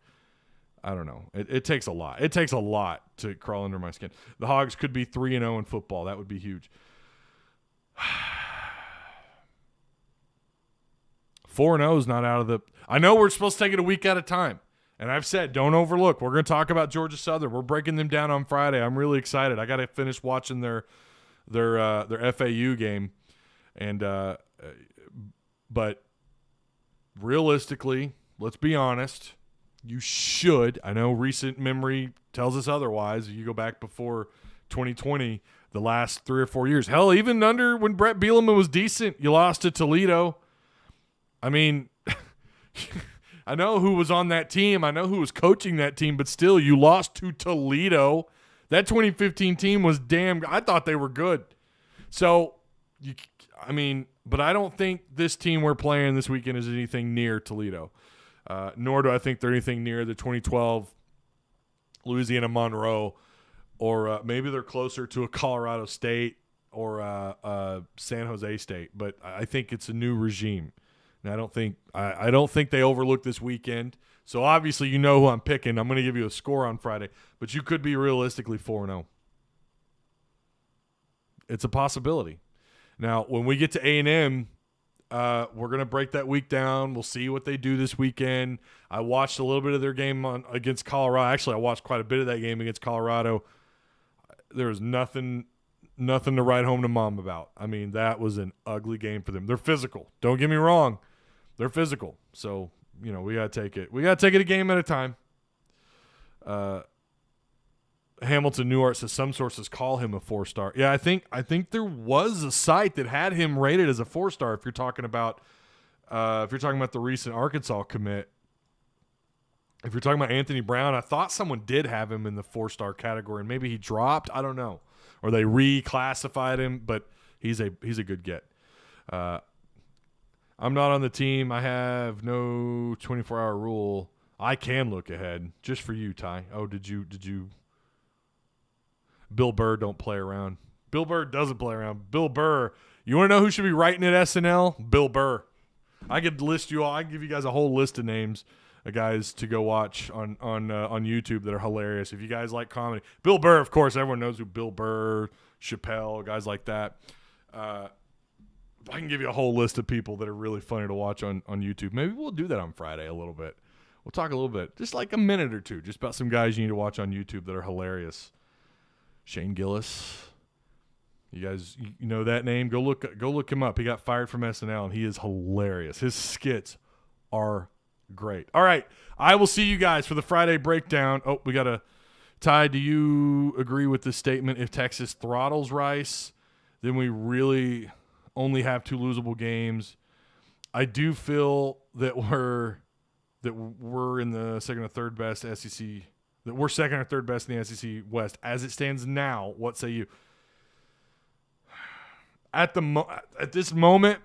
I don't know. It takes a lot. It takes a lot to crawl under my skin. The Hogs could be 3-0 in football. That would be huge. 4-0 is not out of the – I know we're supposed to take it a week at a time. And I've said, don't overlook. We're going to talk about Georgia Southern. We're breaking them down on Friday. I'm really excited. I got to finish watching their FAU game. And but realistically, let's be honest, You should. I know recent memory tells us otherwise. You go back before 2020, the last 3 or 4 years. Hell, even under when Brett Bielema was decent, you lost to Toledo. I mean, I know who was on that team. I know who was coaching that team, but still, you lost to Toledo. That 2015 team was I thought they were good. So, but I don't think this team we're playing this weekend is anything near Toledo. Nor do I think they're anything near the 2012 Louisiana Monroe, or maybe they're closer to a Colorado State or a San Jose State. But I think it's a new regime. And I don't think they overlook this weekend. So obviously you know who I'm picking. I'm going to give you a score on Friday, but you could be realistically 4-0. It's a possibility. Now, when we get to A&M, we're going to break that week down. We'll see what they do this weekend. I watched a little bit of their game against Colorado. Actually, I watched quite a bit of that game against Colorado. There was nothing to write home to mom about. I mean, that was an ugly game for them. They're physical. Don't get me wrong. They're physical. So, we got to take it. We got to take it a game at a time. Hamilton Newhart says some sources call him a 4-star. Yeah, I think there was a site that had him rated as a 4-star. If you're talking about the recent Arkansas commit, if you're talking about Anthony Brown, I thought someone did have him in the 4-star category, and maybe he dropped. I don't know, or they reclassified him. But he's a good get. I'm not on the team. I have no 24-hour rule. I can look ahead just for you, Ty. Oh, did you? Bill Burr don't play around. Bill Burr doesn't play around. Bill Burr. You want to know who should be writing at SNL? Bill Burr. I could list you all. I can give you guys a whole list of names of guys to go watch on YouTube that are hilarious. If you guys like comedy, Bill Burr, of course, everyone knows who Bill Burr, Chappelle, guys like that. I can give you a whole list of people that are really funny to watch on YouTube. Maybe we'll do that on Friday a little bit. We'll talk a little bit, just like a minute or two, just about some guys you need to watch on YouTube that are hilarious. Shane Gillis. You guys, you know that name? Go look him up. He got fired from SNL, and he is hilarious. His skits are great. All right, I will see you guys for the Friday breakdown. Oh, we got a Ty. Do you agree with this statement? If Texas throttles Rice, then we really only have 2 losable games. I do feel that we're in the second or third best SEC. That we're second or third best in the SEC West as it stands now. What say you? At this moment,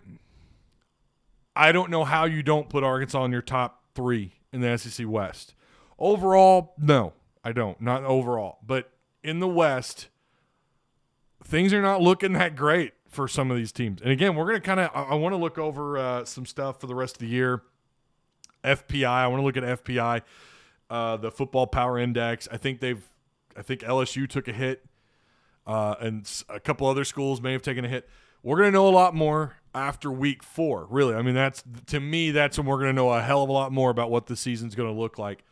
I don't know how you don't put Arkansas in your top 3 in the SEC West. Overall, no, I don't. Not overall. But in the West, things are not looking that great for some of these teams. And again, we're going to I want to look over some stuff for the rest of the year. FPI, I want to look at FPI, the Football Power Index. I think LSU took a hit. And a couple other schools may have taken a hit. We're going to know a lot more after week 4, really. I mean, that's when we're going to know a hell of a lot more about what the season's going to look like.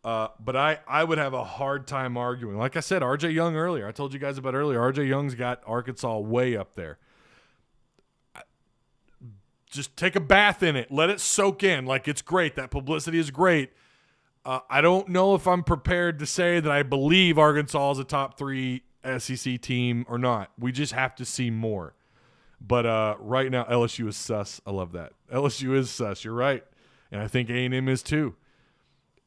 But I would have a hard time arguing. Like I said, R.J. Young earlier. I told you guys about earlier. R.J. Young's got Arkansas way up there. Just take a bath in it. Let it soak in. Like, it's great. That publicity is great. I don't know if I'm prepared to say that I believe Arkansas is a top 3 SEC team or not. We just have to see more. But right now, LSU is sus. I love that. LSU is sus. You're right. And I think A&M is too.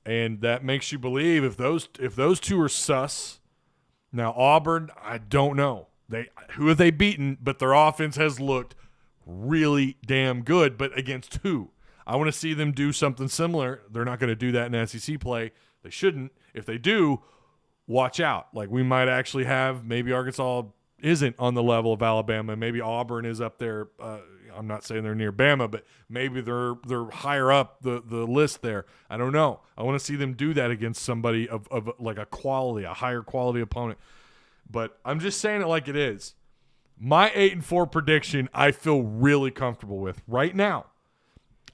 And that makes you believe if those two are sus. Now, Auburn, I don't know. Who have they beaten? But their offense has looked really damn good. But against who? I want to see them do something similar. They're not going to do that in SEC play. They shouldn't. If they do, watch out. Like, we might actually have maybe Arkansas isn't on the level of Alabama. Maybe Auburn is up there. I'm not saying they're near Bama, but maybe they're higher up the list there. I don't know. I want to see them do that against somebody of like a higher quality opponent. But I'm just saying it like it is. My 8-4 prediction, I feel really comfortable with right now.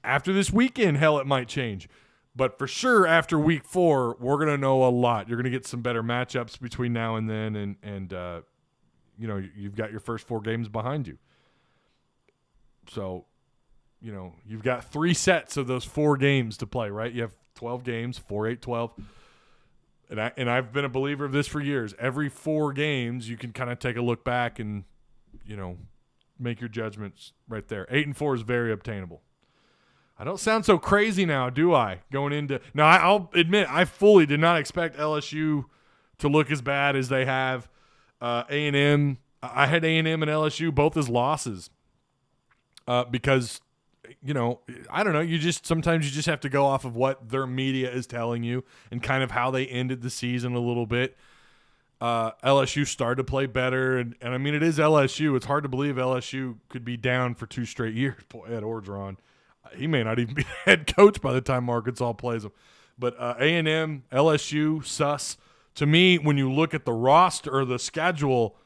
After this weekend, hell, it might change. But for sure, after week 4, we're going to know a lot. You're going to get some better matchups between now and then, and you've got your first 4 games behind you. So you've got 3 sets of those 4 games to play, right? You have 12 games, 4, 8, 12. And I've been a believer of this for years. Every 4 games, you can kind of take a look back and, make your judgments right there. 8-4 is very obtainable. I don't sound so crazy now, do I? Going into – now, I'll admit, I fully did not expect LSU to look as bad as they have. A&M – I had A&M and LSU both as losses because, I don't know. Sometimes you just have to go off of what their media is telling you and kind of how they ended the season a little bit. LSU started to play better, and I mean, it is LSU. It's hard to believe LSU could be down for 2 straight years. Boy, Ed Orgeron, he may not even be head coach by the time Arkansas plays him. But A&M, LSU, sus. To me, when you look at the roster or the schedule,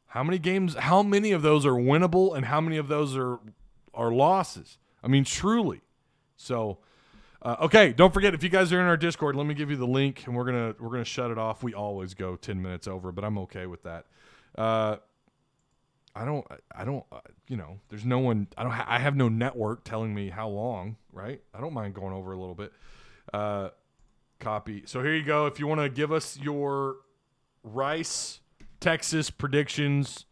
how many of those are winnable and how many of those are losses? I mean, truly. So, okay, don't forget, if you guys are in our Discord, let me give you the link, and we're gonna shut it off. We always go 10 minutes over, but I'm okay with that. I there's no one. I have no network telling me how long, right? I don't mind going over a little bit. Copy. So here you go. If you want to give us your Rice Texas predictions,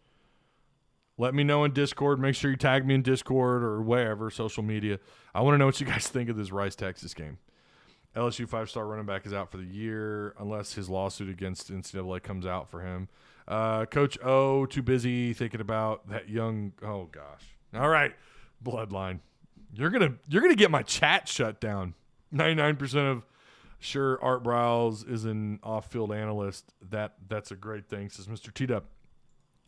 let me know in Discord. Make sure you tag me in Discord or wherever, social media. I want to know what you guys think of this Rice-Texas game. LSU 5-star running back is out for the year unless his lawsuit against NCAA comes out for him. Coach O, too busy thinking about that young – oh, gosh. All right, Bloodline. You're gonna get my chat shut down. 99% of – sure, Art Browse is an off-field analyst. That's a great thing, says Mr. T-Dub.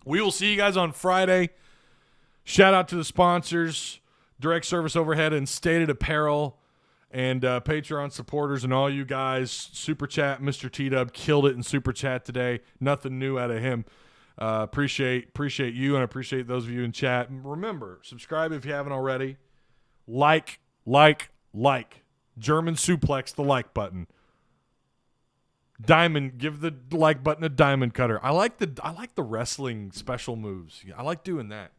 We will see you guys on Friday. Shout out to the sponsors, Direct Service Overhead and Stated Apparel, and Patreon supporters and all you guys. Super Chat, Mr. T-Dub killed it in Super Chat today. Nothing new out of him. Appreciate you, and I appreciate those of you in chat. And remember, subscribe if you haven't already. Like. German suplex the like button. Diamond, give the like button a diamond cutter. I like the wrestling special moves. I like doing that.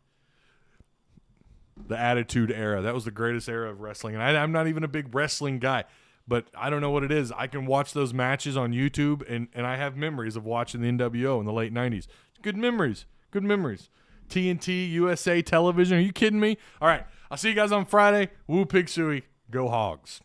The Attitude Era. That was the greatest era of wrestling. And I'm not even a big wrestling guy, but I don't know what it is. I can watch those matches on YouTube, and I have memories of watching the NWO in the late 90s. Good memories. TNT, USA Television. Are you kidding me? All right. I'll see you guys on Friday. Woo Pig Suey. Go Hogs.